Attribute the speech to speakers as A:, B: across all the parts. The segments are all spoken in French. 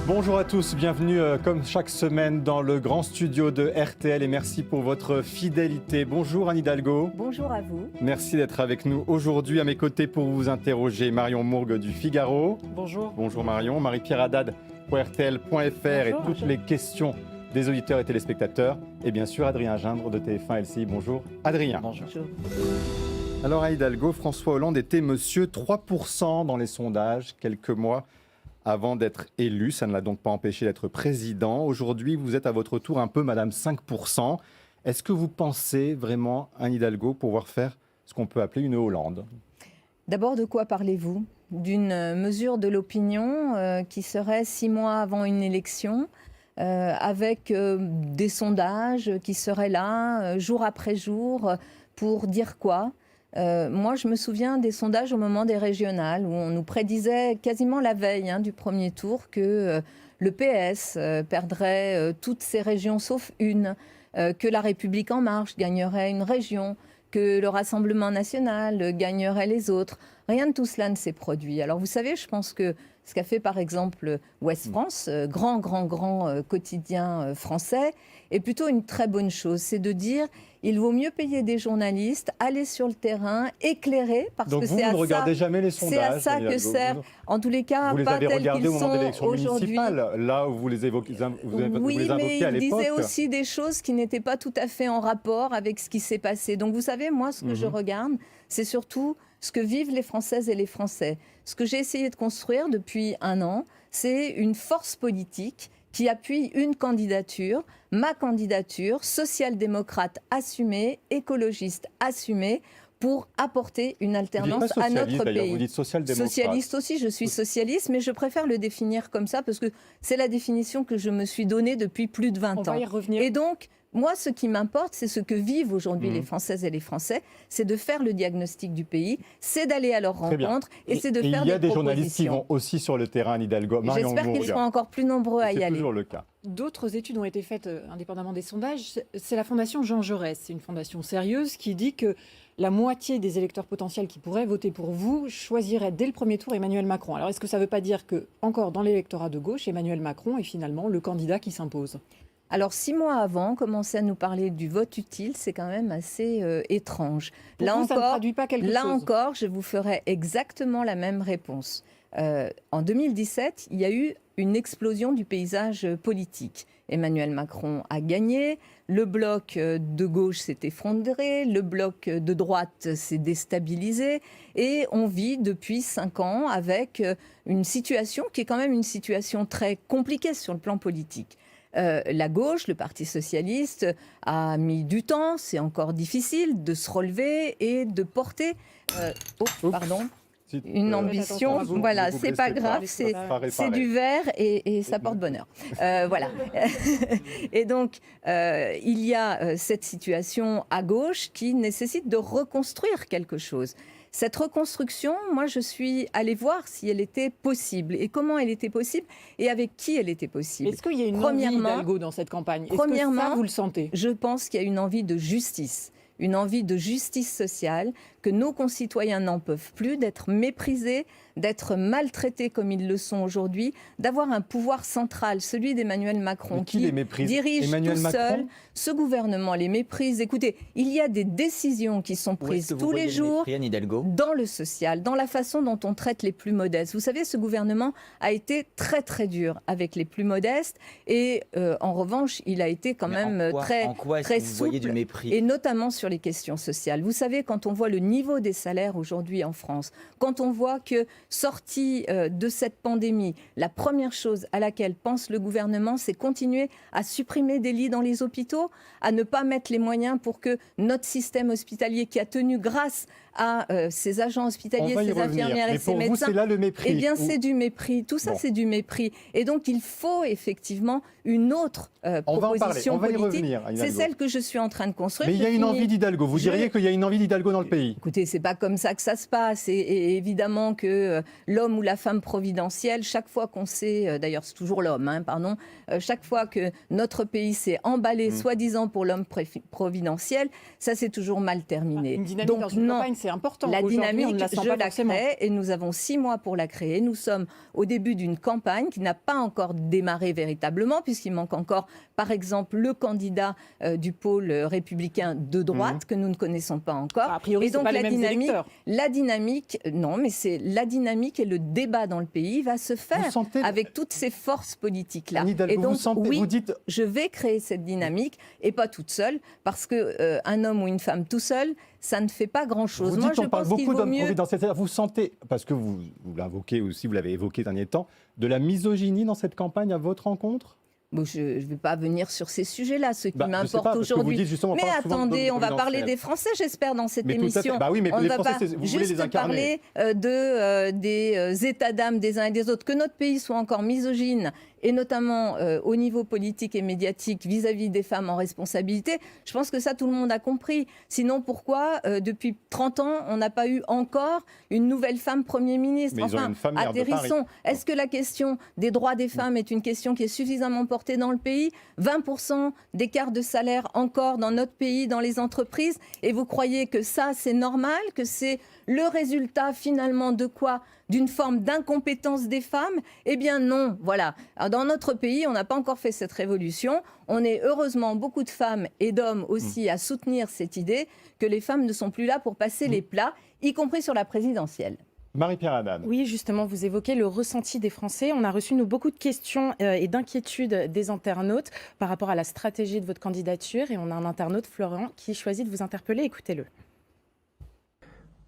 A: Bonjour à tous, bienvenue comme chaque semaine dans le grand studio de RTL et merci pour votre fidélité. Bonjour Anne Hidalgo.
B: Bonjour à vous.
A: Merci d'être avec nous aujourd'hui. À mes côtés pour vous interroger, Marion Mourgue du Figaro.
C: Bonjour.
A: Bonjour Marion. Marie-Pierre Haddad pour RTL.fr et toutes les questions des auditeurs et téléspectateurs. Et bien sûr Adrien Gindre de TF1 LCI. Bonjour Adrien.
C: Bonjour.
A: Alors Anne Hidalgo, François Hollande était monsieur 3% dans les sondages quelques mois avant d'être élu. Ça ne l'a donc pas empêché d'être président. Aujourd'hui, vous êtes à votre tour un peu madame 5%. Est-ce que vous pensez vraiment, Anne Hidalgo, pouvoir faire ce qu'on peut appeler une Hollande ?
B: D'abord, de quoi parlez-vous ? D'une mesure de l'opinion qui serait 6 mois avant une élection, avec des sondages qui seraient là, jour après jour, pour dire quoi ? Moi, je me souviens des sondages au moment des régionales, où on nous prédisait quasiment la veille du premier tour que le PS perdrait toutes ses régions sauf une, que La République En Marche gagnerait une région, que le Rassemblement National gagnerait les autres. Rien de tout cela ne s'est produit. Alors vous savez, je pense que ce qu'a fait par exemple Ouest France, grand quotidien français, est plutôt une très bonne chose. C'est de dire, il vaut mieux payer des journalistes, aller sur le terrain, éclairer, parce
A: donc
B: que
A: vous,
B: c'est
A: ne regardez jamais les sondages.
B: C'est à ça que sert, en tous les cas,
A: vous les
B: pas
A: avez
B: tels
A: regardés
B: qu'ils
A: au moment de
B: sont
A: l'élection
B: aujourd'hui.
A: municipale, là où vous les évoquez, vous
B: Oui,
A: les
B: mais
A: invoquez à
B: il
A: l'époque.
B: disait aussi des choses qui n'étaient pas tout à fait en rapport avec ce qui s'est passé. Donc vous savez, moi, ce que je regarde, c'est surtout ce que vivent les Françaises et les Français. Ce que j'ai essayé de construire depuis 1 an, c'est une force politique qui appuie une candidature, ma candidature, social-démocrate assumée, écologiste assumée, pour apporter une alternance à notre pays.
A: Vous dites social-démocrate.
B: Socialiste aussi, je suis socialiste, mais je préfère le définir comme ça parce que c'est la définition que je me suis donnée depuis plus de 20 ans.
C: On va y revenir.
B: Et donc, moi, ce qui m'importe, c'est ce que vivent aujourd'hui les Françaises et les Français, c'est de faire le diagnostic du pays, c'est d'aller à leur rencontre et c'est de faire des propositions.
A: Il y a des journalistes qui vont aussi sur le terrain, Anne Hidalgo.
B: J'espère qu'ils seront encore plus nombreux à y aller.
A: C'est toujours le cas.
C: D'autres études ont été faites indépendamment des sondages. C'est la fondation Jean Jaurès. C'est une fondation sérieuse qui dit que la moitié des électeurs potentiels qui pourraient voter pour vous choisiraient dès le premier tour Emmanuel Macron. Alors est-ce que ça ne veut pas dire que, encore dans l'électorat de gauche, Emmanuel Macron est finalement le candidat qui s'impose ?
B: Alors 6 mois avant, commencer à nous parler du vote utile, c'est quand même assez étrange.
C: Pour vous, ça ne traduit pas quelque chose.
B: Là encore, je vous ferai exactement la même réponse. En 2017, il y a eu une explosion du paysage politique. Emmanuel Macron a gagné, le bloc de gauche s'est effondré, le bloc de droite s'est déstabilisé et on vit depuis 5 ans avec une situation qui est quand même une situation très compliquée sur le plan politique. La gauche, le Parti socialiste, a mis du temps, c'est encore difficile de se relever et de porter une ambition. Voilà, c'est pas grave, c'est du verre et ça porte bonheur. Voilà. Et donc, il y a cette situation à gauche qui nécessite de reconstruire quelque chose. Cette reconstruction, moi, je suis allée voir si elle était possible et comment elle était possible et avec qui elle était possible.
C: Est-ce qu'il y a une envie d'Hidalgo dans cette campagne ? Est-ce que ça, vous le sentez ?
B: Je pense qu'il y a une envie de justice sociale, que nos concitoyens n'en peuvent plus, d'être méprisés, d'être maltraités comme ils le sont aujourd'hui, d'avoir un pouvoir central, celui d'Emmanuel Macron, qui dirige tout seul. Ce gouvernement les méprise. Écoutez, il y a des décisions qui sont prises tous les jours dans le social, dans la façon dont on traite les plus modestes. Vous savez, ce gouvernement a été très très dur avec les plus modestes et en revanche, il a été quand même très souple,
D: du mépris ?
B: Et notamment sur les questions sociales. Vous savez, quand on voit le niveau des salaires aujourd'hui en France, quand on voit que, sorti de cette pandémie, la première chose à laquelle pense le gouvernement, c'est continuer à supprimer des lits dans les hôpitaux, à ne pas mettre les moyens pour que notre système hospitalier, qui a tenu grâce à ces agents hospitaliers, ces infirmières et ces médecins,
A: c'est là le mépris.
B: Eh bien, c'est du mépris. Tout ça, c'est du mépris. Et donc, il faut effectivement une autre proposition politique. C'est celle que je suis en train de construire.
A: Mais il y a une envie d'Hidalgo. Vous diriez qu'il y a une envie d'Hidalgo dans le pays ?
B: Écoutez, c'est pas comme ça que ça se passe. Et évidemment que l'homme ou la femme providentielle, chaque fois qu'on s'est, d'ailleurs c'est toujours l'homme, chaque fois que notre pays s'est emballé, soi-disant pour l'homme providentiel, ça s'est toujours mal terminé.
C: Une dynamique dans une campagne, c'est important.
B: La
C: Aujourd'hui,
B: dynamique,
C: on ne la sent
B: je
C: pas
B: la
C: forcément.
B: crée et nous avons 6 mois pour la créer. Nous sommes au début d'une campagne qui n'a pas encore démarré véritablement, puisqu'il manque encore, par exemple, le candidat du pôle républicain de droite que nous ne connaissons pas encore.
C: A priori,
B: et
C: c'est
B: donc
C: pas les mêmes électeurs.
B: la dynamique, non, mais c'est la dynamique et le débat dans le pays va se faire avec toutes ces forces politiques-là.
A: Anne Hidalgo,
B: Et donc,
A: vous dites...
B: je vais créer cette dynamique et pas toute seule, parce que un homme ou une femme tout seul, ça ne fait pas grand-chose.
A: Vous dites,
B: je
A: on parle
B: pense qu'il
A: beaucoup
B: vaut
A: d'hommes
B: mieux...
A: providentiels. Vous sentez, parce que vous l'invoquez aussi, vous l'avez évoqué ces derniers temps, de la misogynie dans cette campagne à votre rencontre ?
B: Bon, je ne vais pas venir sur ces sujets-là, ce qui m'importe
A: aujourd'hui.
B: Mais attendez, on va parler des Français, j'espère, dans cette émission.
A: Bah oui, mais
B: on
A: les
B: va
A: Français,
B: pas
A: vous voulez les incarner.
B: parler des états d'âme des uns et des autres. Que notre pays soit encore misogyne, et notamment au niveau politique et médiatique vis-à-vis des femmes en responsabilité, je pense que ça, tout le monde a compris. Sinon, pourquoi, depuis 30 ans, on n'a pas eu encore une nouvelle femme Premier ministre ?
A: Mais
B: enfin, atterrissons. Est-ce que la question des droits des femmes est une question qui est suffisamment portée dans le pays ? 20% d'écart de salaire encore dans notre pays, dans les entreprises, et vous croyez que ça, c'est normal, que c'est le résultat finalement de quoi ? D'une forme d'incompétence des femmes ? Eh bien non, voilà. Alors, dans notre pays, on n'a pas encore fait cette révolution. On est heureusement beaucoup de femmes et d'hommes aussi à soutenir cette idée que les femmes ne sont plus là pour passer les plats, y compris sur la présidentielle.
A: Marie-Pierre Haddad.
D: Oui, justement, vous évoquez le ressenti des Français. On a reçu, nous, beaucoup de questions et d'inquiétudes des internautes par rapport à la stratégie de votre candidature. Et on a un internaute, Florent, qui choisit de vous interpeller. Écoutez-le.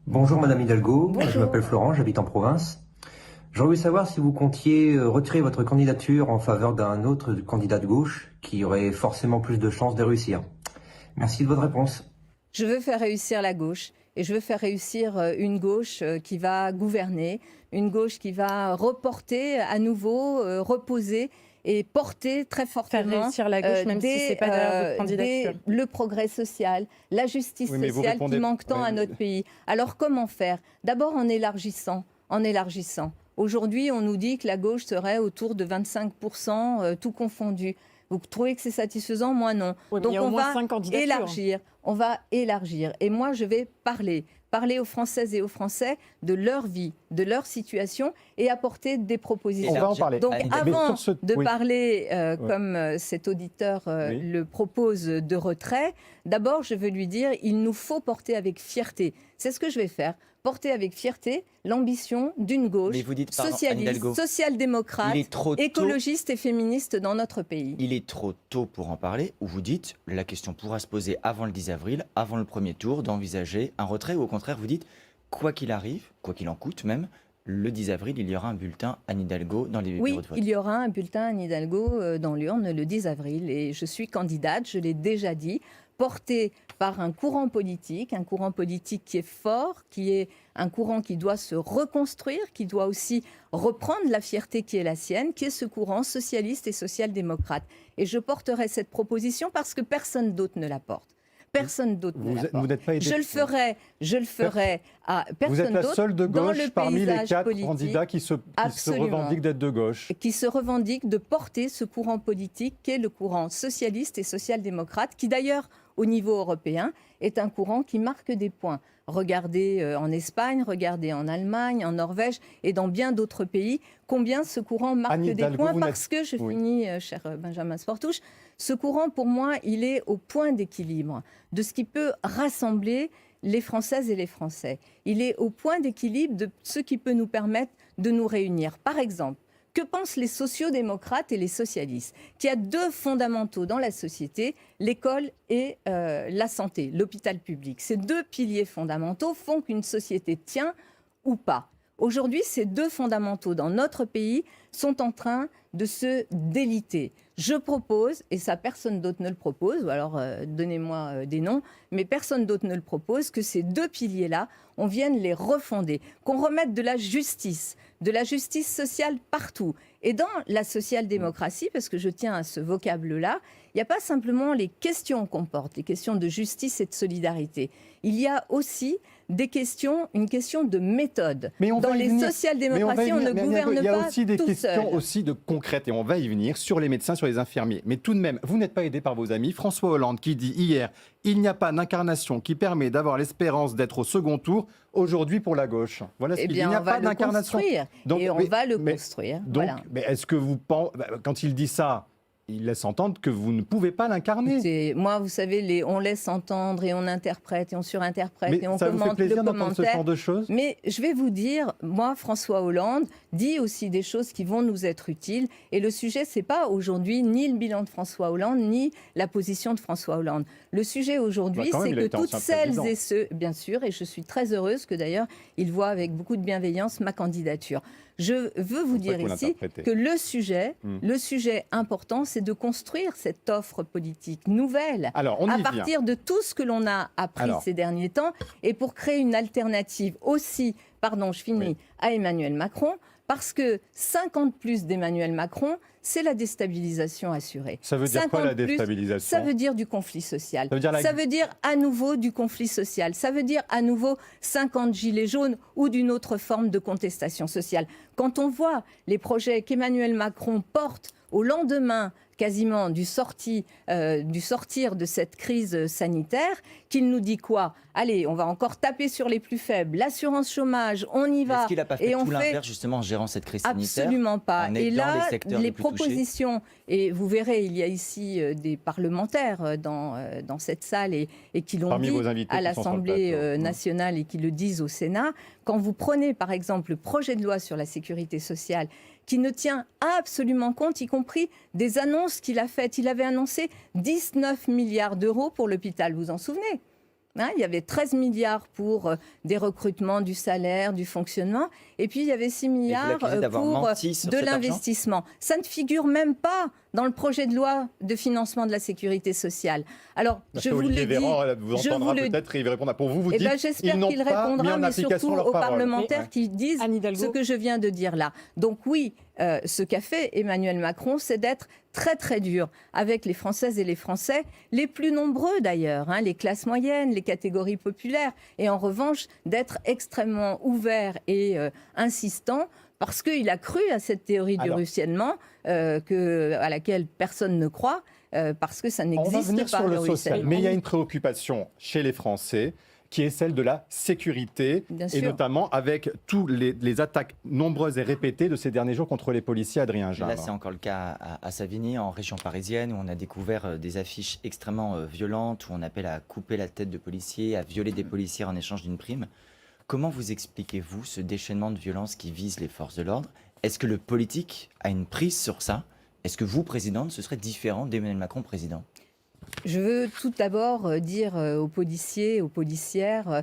E: Bonjour Madame Hidalgo,
B: Bonjour.
E: Je m'appelle Florent, j'habite en province. J'aurais voulu savoir si vous comptiez retirer votre candidature en faveur d'un autre candidat de gauche qui aurait forcément plus de chances de réussir. Merci de votre réponse.
B: Je veux faire réussir la gauche et je veux faire réussir une gauche qui va gouverner, une gauche qui va reporter à nouveau, reposer et porter très fortement
D: faire réussir la gauche, même si c'est pas derrière votre candidature.
B: le progrès social, la justice sociale qui manque tant à notre pays. Alors comment faire ? D'abord en élargissant. Aujourd'hui, on nous dit que la gauche serait autour de 25%, tout confondu. Vous trouvez que c'est satisfaisant ? Moi, non.
C: Oui,
B: donc, on va
C: élargir.
B: On va élargir. Et moi, je vais parler aux Françaises et aux Français de leur vie, de leur situation et apporter des propositions.
A: On va en parler.
B: Donc, avant de
A: Oui.
B: parler, comme cet auditeur le propose, de retrait, d'abord, je veux lui dire, il nous faut porter avec fierté. C'est ce que je vais faire. Porter avec fierté l'ambition d'une gauche socialiste, social-démocrate, écologiste et féministe dans notre pays.
F: Il est trop tôt pour en parler, ou vous dites la question pourra se poser avant le 10 avril, avant le premier tour, d'envisager un retrait, ou au contraire vous dites quoi qu'il arrive, quoi qu'il en coûte même, le 10 avril, il y aura un bulletin Anne Hidalgo dans les bureaux de vote.
B: Oui, il y aura un bulletin Anne Hidalgo dans l'urne le 10 avril et je suis candidate, je l'ai déjà dit, porté par un courant politique qui est fort, qui est un courant qui doit se reconstruire, qui doit aussi reprendre la fierté qui est la sienne, qui est ce courant socialiste et social-démocrate. Et je porterai cette proposition parce que personne d'autre ne la porte. Personne d'autre ne la porte.
A: Vous n'êtes pas aidé.
B: Je le ferai à personne d'autre.
A: Vous êtes la seule de gauche parmi les 4
B: politique,
A: candidats qui se revendiquent d'être de gauche.
B: Qui se revendiquent de porter ce courant politique qui est le courant socialiste et social-démocrate, qui d'ailleurs, au niveau européen, est un courant qui marque des points. Regardez en Espagne, regardez en Allemagne, en Norvège et dans bien d'autres pays, combien ce courant marque des points. Parce que, je finis, cher Benjamin Sportouche, ce courant, pour moi, il est au point d'équilibre de ce qui peut rassembler les Françaises et les Français. Il est au point d'équilibre de ce qui peut nous permettre de nous réunir. Par exemple, que pensent les sociodémocrates et les socialistes ? Qu'il y a 2 fondamentaux dans la société, l'école et la santé, l'hôpital public. Ces 2 piliers fondamentaux font qu'une société tient ou pas. Aujourd'hui, ces 2 fondamentaux dans notre pays sont en train de se déliter. Je propose, et ça personne d'autre ne le propose, ou alors donnez-moi des noms, mais personne d'autre ne le propose, que ces 2 piliers-là, on vienne les refonder, qu'on remette de la justice sociale partout, Et dans la social-démocratie, parce que je tiens à ce vocable-là, il n'y a pas simplement les questions qu'on porte, les questions de justice et de solidarité. Il y a aussi une question de méthode. Dans les social-démocraties, on ne gouverne pas tout seul.
A: Il y a aussi des questions aussi de concrètes, et on va y venir, sur les médecins, sur les infirmiers. Mais tout de même, vous n'êtes pas aidé par vos amis. François Hollande qui dit hier, il n'y a pas d'incarnation qui permet d'avoir l'espérance d'être au second tour aujourd'hui pour la gauche. Voilà ce qu'il dit. Il n'y a pas d'incarnation.
B: Et on va le construire.
A: Donc, mais est-ce que vous pensez, quand il dit ça, il laisse entendre que vous ne pouvez pas l'incarner.
B: Moi, vous savez, on laisse entendre et on interprète et on surinterprète et on
A: ça vous fait plaisir d'entendre ce genre de choses ?
B: Mais je vais vous dire, moi, François Hollande dit aussi des choses qui vont nous être utiles. Et le sujet, c'est pas aujourd'hui ni le bilan de François Hollande, ni la position de François Hollande. Le sujet aujourd'hui, c'est que toutes celles et ceux, bien sûr, et je suis très heureuse que d'ailleurs, il voit avec beaucoup de bienveillance ma candidature. Je veux vous dire ici que le sujet important, c'est de construire cette offre politique nouvelle à partir de tout ce que l'on a appris ces derniers temps et pour créer une alternative aussi, à Emmanuel Macron, parce que 50 plus d'Emmanuel Macron, c'est la déstabilisation assurée.
A: Ça veut dire quoi la déstabilisation ?
B: Ça veut dire du conflit social. Ça veut dire à nouveau du conflit social. Ça veut dire à nouveau 50 gilets jaunes ou d'une autre forme de contestation sociale. Quand on voit les projets qu'Emmanuel Macron porte au lendemain quasiment du sortir de cette crise sanitaire, qu'il nous dit quoi ? Allez, on va encore taper sur les plus faibles, l'assurance chômage, on y va.
F: Est-ce qu'il n'a pas fait tout l'inverse justement en gérant cette crise sanitaire ?
B: Absolument pas. Et là, les propositions, et vous verrez, il y a ici des parlementaires dans cette salle et qui l'ont dit à l'Assemblée nationale et qui le disent au Sénat. Quand vous prenez par exemple le projet de loi sur la sécurité sociale, qui ne tient absolument compte, y compris des annonces qu'il a faites. Il avait annoncé 19 milliards d'euros pour l'hôpital, vous vous en souvenez ? Il y avait 13 milliards pour des recrutements, du salaire, du fonctionnement. Et puis, il y avait 6 milliards pour de l'investissement. Ça ne figure même pas dans le projet de loi de financement de la sécurité sociale. Alors, je vous le dis...
A: vous entendra peut-être et il répondra pour vous. Vous dites
B: j'espère qu'il répondra, mais surtout aux parlementaires qui disent ce que je viens de dire là. Donc oui, ce qu'a fait Emmanuel Macron, c'est d'être très très dur avec les Françaises et les Français, les plus nombreux d'ailleurs, les classes moyennes, les catégories populaires, et en revanche d'être extrêmement ouvert et insistant, parce qu'il a cru à cette théorie du ruissellement à laquelle personne ne croit, parce que ça n'existe pas.
A: On va venir sur le social,
B: ruissellement.
A: mais il y a une préoccupation chez les Français qui est celle de la sécurité, et notamment avec toutes les attaques nombreuses et répétées de ces derniers jours contre les policiers. Adrien Gindre.
F: Là, c'est encore le cas à Savigny, en région parisienne, où on a découvert des affiches extrêmement violentes, où on appelle à couper la tête de policiers, à violer des policiers en échange d'une prime. Comment vous expliquez-vous ce déchaînement de violence qui vise les forces de l'ordre ? Est-ce que le politique a une prise sur ça ? Est-ce que vous, présidente, ce serait différent d'Emmanuel Macron, président ?
B: Je veux tout d'abord dire aux policiers, aux policières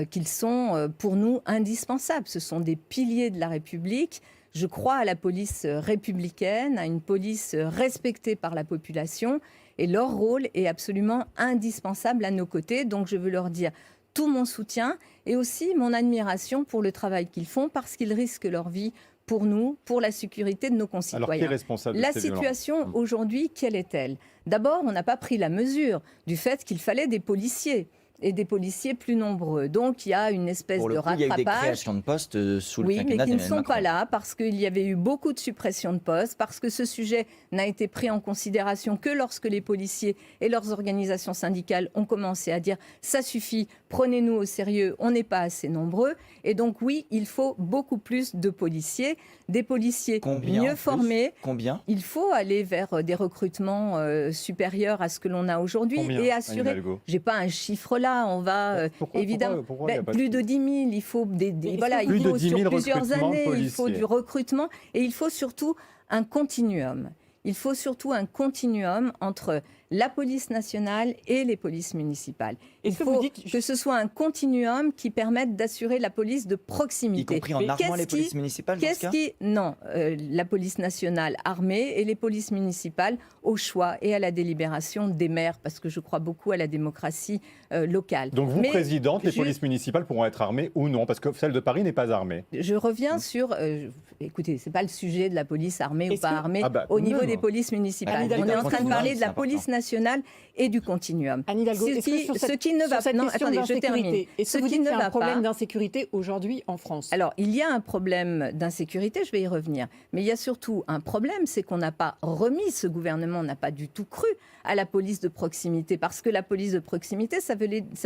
B: qu'ils sont pour nous indispensables. Ce sont des piliers de la République. Je crois à la police républicaine, à une police respectée par la population. Et leur rôle est absolument indispensable à nos côtés. Donc je veux leur dire tout mon soutien et aussi mon admiration pour le travail qu'ils font parce qu'ils risquent leur vie pour nous, pour la sécurité de nos concitoyens.
A: Alors, qui est responsable de
B: la
A: ces
B: situation aujourd'hui, quelle est-elle ? D'abord, on n'a pas pris la mesure du fait qu'il fallait des policiers et des policiers plus nombreux. Donc, il y a une espèce de rattrapage.
F: Il y a eu des créations de postes sous le quinquennat d'Emmanuel Macron.
B: Oui, mais qui ne sont pas là parce qu'il y avait eu beaucoup de suppressions de postes, parce que ce sujet n'a été pris en considération que lorsque les policiers et leurs organisations syndicales ont commencé à dire « ça suffit, prenez-nous au sérieux, on n'est pas assez nombreux ». Et donc oui, il faut beaucoup plus de policiers, des policiers mieux formés.
F: Combien ?
B: Il faut aller vers des recrutements supérieurs à ce que l'on a aujourd'hui et assurer... J'ai pas un chiffre là. On va évidemment plus de 10 000. Il faut il faut sur plusieurs années. Il faut du recrutement et il faut surtout un continuum. Il faut surtout un continuum entre la police nationale et les polices municipales. Il
C: Est-ce que
B: faut
C: vous dites
B: que ce soit un continuum qui permette d'assurer la police de
F: Y
B: proximité.
F: compris en armant les polices municipales dans ce cas?
B: Non, la police nationale armée et les polices municipales au choix et à la délibération des maires, parce que je crois beaucoup à la démocratie locale.
A: Donc vous,
B: Mais
A: présidente, les
B: je-
A: polices municipales pourront être armées ou non? Parce que celle de Paris n'est pas armée.
B: Je reviens sur... écoutez, ce n'est pas le sujet de la police armée ou
C: Est-ce
B: pas
C: que-
B: armée
A: Ah bah,
B: au
A: tout de
B: niveau
A: même.
B: des polices municipales.
C: Anne Hidalgo,
B: On est en train de
F: continuum,
B: parler de
F: c'est
B: la
F: important.
B: police nationale et du continuum.
C: Anne Hidalgo, est-ce que sur
B: Ce
C: cette,
B: qui ne
C: sur
B: va
C: cette
B: non,
C: question
B: attendez, je termine.
C: d'insécurité, est-ce
B: Ce
C: que vous
B: qui
C: dites
B: ne
C: qu'il y a
B: va
C: un problème
B: pas-
C: d'insécurité aujourd'hui en France?
B: Alors, il y a un problème d'insécurité, je vais y revenir. Mais il y a surtout un problème, c'est qu'on n'a pas remis, ce gouvernement n'a pas du tout cru à la police de proximité. Parce que la police de proximité, ça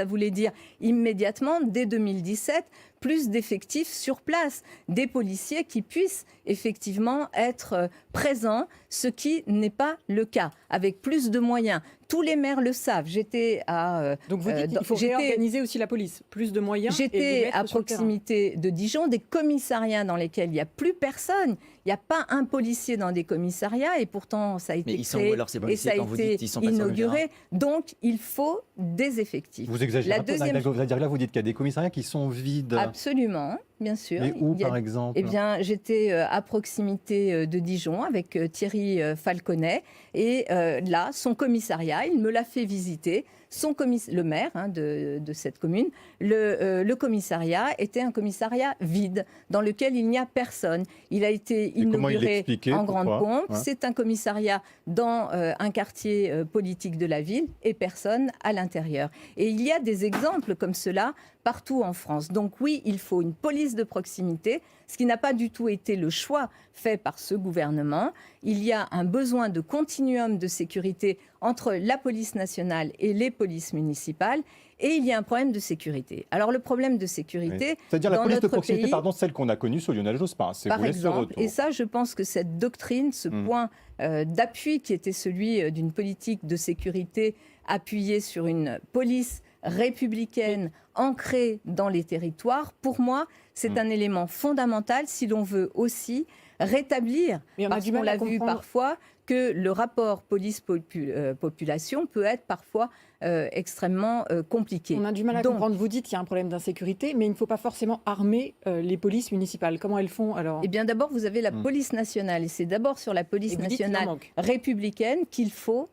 B: voulait dire immédiatement, dès 2017, plus d'effectifs sur place, des policiers qui puissent effectivement être présents, ce qui n'est pas le cas, avec plus de moyens. Tous les maires le savent. J'étais à...
C: Donc vous dites qu'il faut réorganiser aussi la police, plus de moyens. et les
B: J'étais
C: mettre
B: à
C: sur le terrain.
B: proximité de Dijon, des commissariats dans lesquels il n'y a plus personne. Il n'y a pas un policier dans des commissariats et pourtant ça a été
F: Mais ils sont où
B: créé
F: alors ces
B: et ça
F: policiers
B: a
F: quand vous
B: été
F: dites qu'ils sont pas sur le
B: inauguré. Donc il faut des effectifs.
A: Vous exagérez
B: La
A: un peu,
B: deuxième-
A: Hidalgo. C'est-à-dire que là, vous dites qu'il y a des commissariats qui sont vides.
B: Absolument, bien sûr.
A: Mais où,
B: Il y a-
A: par exemple?
B: Eh bien, j'étais à proximité de Dijon avec Thierry Falconet. Et là, son commissariat, il me l'a fait visiter. Le maire de cette commune, le commissariat était un commissariat vide, dans lequel il n'y a personne. Il a été
A: Et comment il
B: inauguré
A: l'expliquait,
B: en grande
A: pourquoi
B: pompe.
A: Ouais.
B: C'est un commissariat dans un quartier politique de la ville et personne à l'intérieur. Et il y a des exemples comme cela partout en France. Donc oui, il faut une police de proximité, ce qui n'a pas du tout été le choix fait par ce gouvernement. Il y a un besoin de continuum de sécurité entre la police nationale et les polices municipales. Et il y a un problème de sécurité. Alors le problème de sécurité,
A: Oui. C'est-à-dire la
B: dans
A: police de
B: notre
A: proximité,
B: pays,
A: pardon, celle qu'on a connue sous Lionel Jospin. C'est
B: par
A: vous laissez
B: exemple,
A: retour.
B: et ça, je pense que cette doctrine, ce point d'appui qui était celui d'une politique de sécurité appuyée sur une police républicaine ancrée dans les territoires, pour moi, c'est un élément fondamental si l'on veut aussi rétablir,
C: Mais on a
B: parce
C: du
B: qu'on
C: mal à
B: l'a vu
C: comprendre.
B: parfois, que le rapport police-population peut être parfois extrêmement compliqué.
C: On a du mal à
B: Donc,
C: comprendre. Vous dites qu'il y a un problème d'insécurité, mais il ne faut pas forcément armer les polices municipales. Comment elles font alors?
B: Eh bien, d'abord, vous avez la police nationale, et c'est d'abord sur la
C: Et
B: police
C: vous dites qu'il en
B: nationale
C: manque.
B: républicaine qu'il faut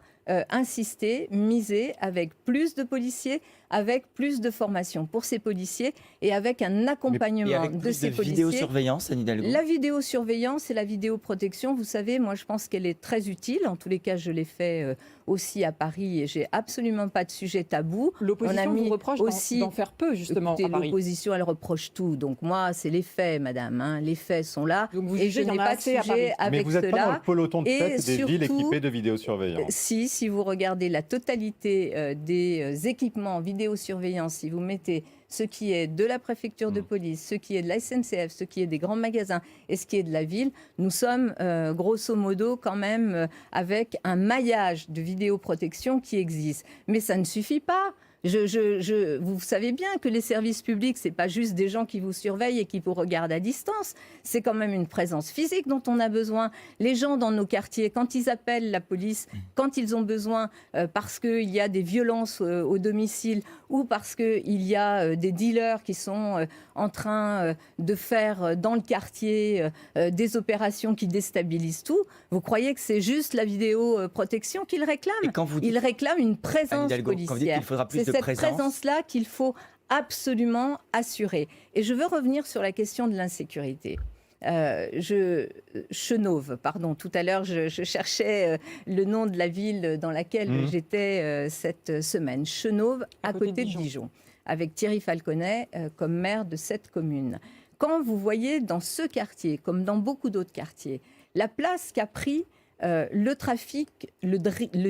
B: insister, miser avec plus de policiers, avec plus de formation pour ces policiers et avec un
F: Et
B: accompagnement
F: avec
B: de
F: plus
B: ces
F: de
B: policiers.
F: vidéosurveillance, Anne Hidalgo.
B: La vidéosurveillance et la vidéoprotection, vous savez, moi je pense qu'elle est très utile. En tous les cas, je l'ai fait aussi à Paris et j'ai absolument pas de sujet tabou. On a
C: L'opposition
B: mis
C: vous reproche
B: aussi-
C: d'en faire peu, justement,
B: Écoutez,
C: à Paris.
B: l'opposition, elle reproche tout. Donc moi, c'est les faits, madame. hein. Les faits sont là.
C: Donc vous
B: Et
C: jugez
B: je
C: qu'il y
B: n'ai
C: en a
B: pas de
C: assez à Paris.
B: sujet avec
A: Mais vous n'êtes pas dans
B: cela.
A: le peloton de
B: Et
A: tête des villes
B: surtout,
A: équipées de vidéosurveillance.
B: Si vous regardez la totalité des équipements vidéosurveillance, si vous mettez ce qui est de la préfecture de police, ce qui est de la SNCF, ce qui est des grands magasins et ce qui est de la ville, nous sommes grosso modo quand même avec un maillage de vidéoprotection qui existe. Mais ça ne suffit pas. Vous savez bien que les services publics, c'est pas juste des gens qui vous surveillent et qui vous regardent à distance. C'est quand même une présence physique dont on a besoin. Les gens dans nos quartiers, quand ils appellent la police, quand ils ont besoin, parce qu'il y a des violences au domicile ou parce qu'il y a des dealers qui sont en train de faire dans le quartier des opérations qui déstabilisent tout, vous croyez que c'est juste la vidéoprotection qu'ils réclament?
F: Et quand vous dites,
B: Ils réclament une présence
F: Anne Hidalgo, quand vous dites
B: policière.
F: qu'il faudra plus
B: C'est
F: de
B: cette
F: présence,
B: présence-là qu'il faut absolument assurer. Et je veux revenir sur la question de l'insécurité. Chenauve, pardon, tout à l'heure je cherchais le nom de la ville dans laquelle j'étais cette semaine. Chenauve, à côté de Dijon, avec Thierry Falconet comme maire de cette commune. Quand vous voyez dans ce quartier, comme dans beaucoup d'autres quartiers, la place qu'a pris le trafic, le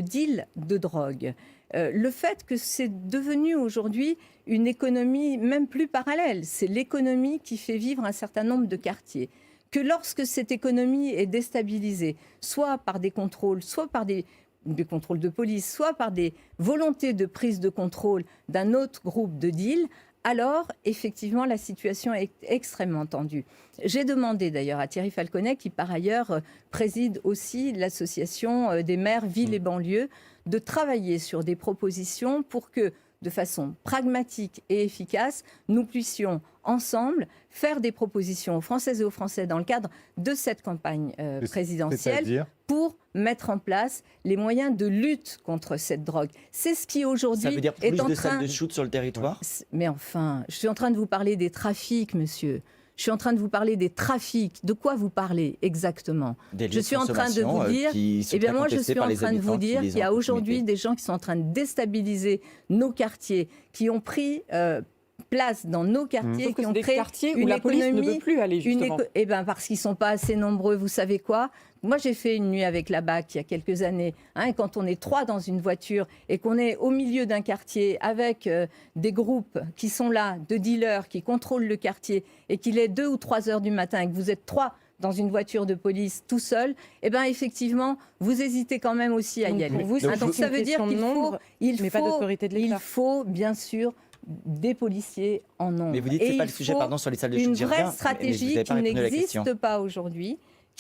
B: deal de drogue, le fait que c'est devenu aujourd'hui une économie même plus parallèle, c'est l'économie qui fait vivre un certain nombre de quartiers, que lorsque cette économie est déstabilisée, soit par des contrôles, soit par des contrôles de police, soit par des volontés de prise de contrôle d'un autre groupe de deal, alors effectivement la situation est extrêmement tendue. J'ai demandé d'ailleurs à Thierry Falconet, qui par ailleurs préside aussi l'association des maires villes et banlieues, de travailler sur des propositions pour que, de façon pragmatique et efficace, nous puissions ensemble faire des propositions aux Françaises et aux Français dans le cadre de cette campagne présidentielle
A: C'est-à-dire
B: pour mettre en place les moyens de lutte contre cette drogue. C'est ce qui aujourd'hui
F: Ça veut dire plus
B: est en
F: de
B: train...
F: salles de shoot sur le territoire?
B: Mais enfin, je suis en train de vous parler des trafics, monsieur. Je suis en train de vous parler des trafics. De quoi vous parlez exactement?
F: Des lieux
B: Je suis en train de vous dire,
F: eh
B: bien moi je suis en train de vous dire qu'il y a aujourd'hui des gens qui sont en train de déstabiliser nos quartiers, qui ont pris place dans nos quartiers,
C: Sauf que
B: qui
C: c'est
B: ont
C: des
B: créé
C: quartiers où
B: une
C: la police ne
B: économie,
C: peut plus aller, justement.
B: Eh bien, parce qu'ils ne sont pas assez nombreux, vous savez quoi? Moi, j'ai fait une nuit avec la BAC il y a quelques années. Et quand on est 3 dans une voiture et qu'on est au milieu d'un quartier avec des groupes qui sont là, de dealers qui contrôlent le quartier, et qu'il est 2 ou 3 heures du matin et que vous êtes 3 dans une voiture de police tout seul, eh bien effectivement, vous hésitez quand même aussi à y aller.
D: Pour vous,
B: Donc ça veut dire qu'il faut,
D: mais pas d'autorité de l'État.
B: il faut bien sûr des policiers en nombre.
F: Mais vous dites que ce n'est pas le sujet, pardon, sur les salles de shoot.
B: Une
F: j'y
B: vraie
F: reviens, mais
B: stratégie
F: vous avez pas
B: qui
F: répondu à la question.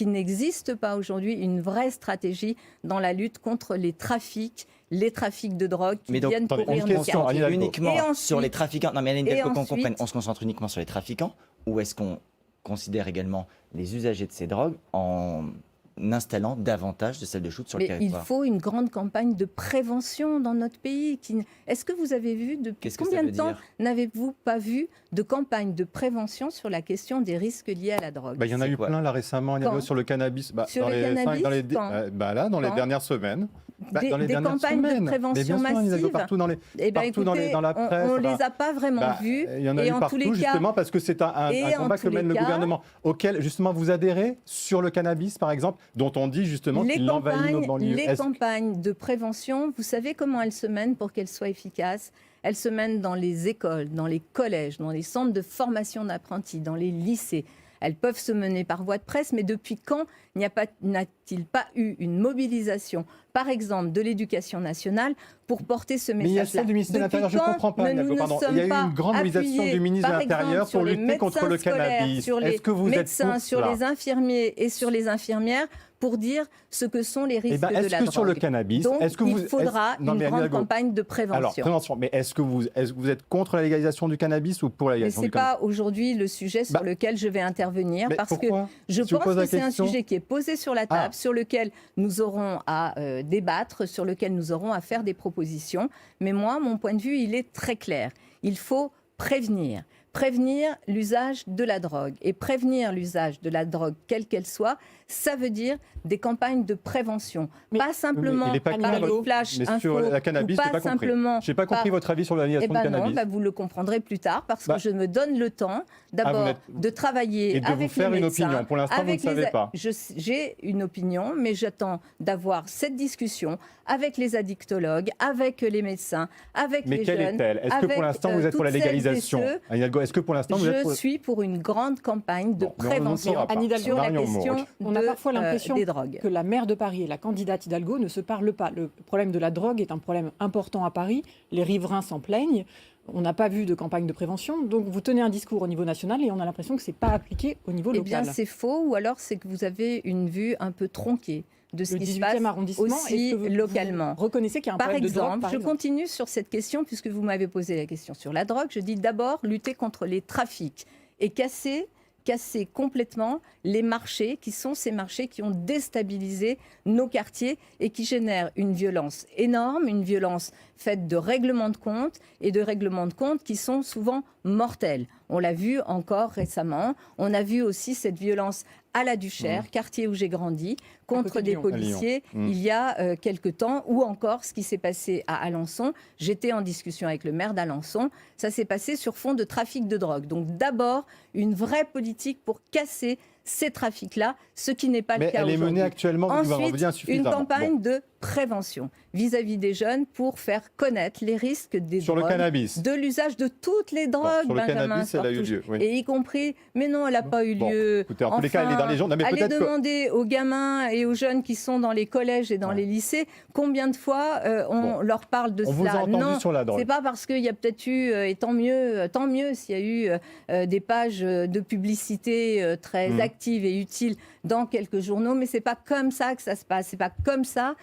B: n'existe pas aujourd'hui, une vraie stratégie dans la lutte contre les trafics de drogue qui
F: Mais donc,
B: viennent
A: attendez,
B: pourrir
A: une
B: nos
A: question,
B: quartiers.
A: Annie Hidalgo.
F: Uniquement
B: Et ensuite-
F: sur les trafiquants. Non, mais Anne Hidalgo, qu'on
B: ensuite-
F: comprenne, on se concentre uniquement sur les trafiquants, ou est-ce qu'on considère également les usagers de ces drogues en installant davantage de salles de shoot sur le
B: Mais il
F: territoire?
B: faut une grande campagne de prévention dans notre pays. Est-ce que vous avez vu depuis
F: Qu'est-ce que ça
B: combien
F: veut
B: de temps
F: dire
B: n'avez-vous pas vu de campagne de prévention sur la question des risques liés à la drogue?
A: Bah, il y en a
F: C'est
A: eu
F: quoi?
A: plein là récemment, Annie
B: Quand
A: Hidalgo, sur le cannabis.
B: Sur
A: dans
B: le
A: les
B: cannabis,
A: dans les,
B: quand
A: là, dans les
B: Quand
A: dernières semaines.
B: Des
A: dernières
B: campagnes de
A: semaines.
B: prévention
A: Mais bien sûr, Annie Hidalgo,
B: massive.
A: partout dans les.
B: Eh ben,
A: Partout dans
B: écoutez,
A: la presse,
B: on ne
A: bah,
B: les a pas vraiment vus.
A: Il y en a
B: et
A: eu
B: en
A: partout,
B: tous les cas,
A: justement, parce que c'est un
B: et en
A: combat que
B: tous
A: mène
B: les
A: le
B: cas-
A: gouvernement, auquel, justement, vous adhérez sur le cannabis, par exemple, dont on dit, justement, qu'il envahit nos banlieues.
B: les campagnes de prévention, vous savez comment elles se mènent pour qu'elles soient efficaces? Elles se mènent dans les écoles, dans les collèges, dans les centres de formation d'apprentis, dans les lycées. Elles peuvent se mener par voie de presse, mais depuis quand n'a-t-il pas eu une mobilisation, par exemple, de l'éducation nationale pour porter ce
A: Mais il y a
B: message-là?
A: celle du ministère de
B: Depuis
A: l'Intérieur, je ne
B: quand
A: comprends pas,
B: nous
A: Hidalgo,
B: ne
A: pardon.
B: sommes
A: Il y a eu
B: pas
A: une grande mobilisation
B: appuyés,
A: du ministre de
B: par exemple,
A: l'Intérieur
B: sur
A: pour
B: les
A: lutter contre le
B: médecins scolaires,
A: cannabis.
B: sur les
A: Est-ce que vous êtes
B: médecins,
A: pour
B: sur
A: cela?
B: les infirmiers et sur les infirmières pour dire ce que sont les risques
A: Eh ben,
B: de la
A: est-ce que sur le
B: drogue?
A: cannabis,
B: Donc,
A: est-ce que
B: il
A: vous
B: faudra
A: non,
B: une
A: mais Annie
B: grande
A: Hidalgo,
B: campagne de prévention.
A: Alors, prévention, mais est-ce que vous êtes contre la légalisation du cannabis ou pour la
B: Mais
A: légalisation
B: ce n'est
A: du cannabis?
B: pas aujourd'hui le sujet sur
A: Bah,
B: lequel je vais intervenir,
A: Mais
B: parce que
A: pourquoi?
B: je
A: Je vous
B: pense
A: pose la
B: que c'est un
A: question.
B: sujet qui est posé sur la table,
A: Ah.
B: sur lequel nous aurons à débattre, sur lequel nous aurons à faire des propositions. Mais moi, mon point de vue, il est très clair. Il faut prévenir. Prévenir l'usage de la drogue. Et prévenir l'usage de la drogue, quelle qu'elle soit, ça veut dire des campagnes de prévention.
C: Mais-
B: pas simplement
A: il est pas
B: par
A: clair,
B: des flashs
A: mais sur
B: infos,
A: la cannabis,
B: ou
A: j'ai
B: pas
A: pas compris.
B: simplement
A: J'ai pas compris
B: par-
A: votre avis sur la
B: Eh
A: légalisation
B: ben
A: du
B: non,
A: cannabis.
B: vous le comprendrez plus tard parce
A: Bah,
B: que je me donne le temps d'abord
A: n'êtes-
B: de travailler
A: et de
B: avec
A: vous faire
B: les
A: une
B: médecins,
A: opinion. Pour l'instant, vous ne
B: avec
A: savez pas.
B: J'ai une opinion, mais j'attends d'avoir cette discussion avec les addictologues, avec les médecins, avec
A: Mais
B: les
A: quelle
B: jeunes.
A: est-elle? Est-ce que
B: avec,
A: pour l'instant vous êtes pour la
B: toutes celles et
A: légalisation?
B: ceux-
A: Anne Hidalgo, est-ce que pour l'instant vous êtes
B: Je
A: pour...
B: suis pour une grande campagne de
A: Bon, mais on ne
B: prévention
A: saura pas.
C: Anne Hidalgo,
B: sur la
A: Marion
B: question
A: Mourgue.
C: On a parfois l'impression
B: des drogues.
C: que la maire de Paris et la candidate Hidalgo ne se parlent pas. Le problème de la drogue est un problème important à Paris. Les riverains s'en plaignent. On n'a pas vu de campagne de prévention. Donc vous tenez un discours au niveau national et on a l'impression que ce n'est pas appliqué au niveau
B: Eh
C: local.
B: bien, c'est faux, ou alors c'est que vous avez une vue un peu tronquée de ce
C: Le
B: qui se
C: 18e
B: passe
C: arrondissement,
B: aussi
C: est-ce que vous
B: localement.
C: reconnaissez qu'il y a un
B: Par
C: problème de drogue,
B: exemple,
C: par
B: je
C: exemple
B: continue sur cette question, puisque vous m'avez posé la question sur la drogue. Je dis d'abord lutter contre les trafics et casser complètement les marchés, qui sont ces marchés qui ont déstabilisé nos quartiers et qui génèrent une violence énorme, une violence faite de règlements de compte et de règlements de compte qui sont souvent mortels. On l'a vu encore récemment. On a vu aussi cette violence à la Duchère, quartier où j'ai grandi, contre
C: côté de
B: des
C: Lyon.
B: policiers
A: À Lyon.
B: il y a quelque temps, ou encore ce qui s'est passé à Alençon. J'étais en discussion avec le maire d'Alençon. Ça s'est passé sur fond de trafic de drogue. Donc d'abord, une vraie politique pour casser ces trafics-là, ce qui n'est pas le
A: Mais
B: cas
A: elle est
B: aujourd'hui.
A: menée actuellement, vous
B: Ensuite,
A: dit
B: une
A: insuffisamment.
B: campagne
A: Bon.
B: de prévention vis-à-vis des jeunes pour faire connaître les risques des
A: Sur
B: drogues,
A: le cannabis.
B: de l'usage de toutes les drogues,
A: Sur le
B: Benjamin
A: cannabis, elle a eu
B: Sportouche.
A: lieu. Oui.
B: Et y compris, mais non, elle n'a pas eu
A: Bon,
B: lieu.
A: écoutez, en tous les cas, elle est dans les journaux. Non, mais
B: allez
A: peut-être que-
B: demander aux gamins et aux jeunes qui sont dans les collèges et dans
A: Ouais.
B: les lycées combien de fois on leur parle de
A: On vous
B: cela.
A: a entendu
B: Non,
A: sur la drogue.
B: c'est pas parce qu'il y a peut-être eu, et tant mieux s'il y a eu des pages de publicité très actives et utiles dans quelques journaux, mais c'est pas comme ça que ça se passe. C'est pas comme ça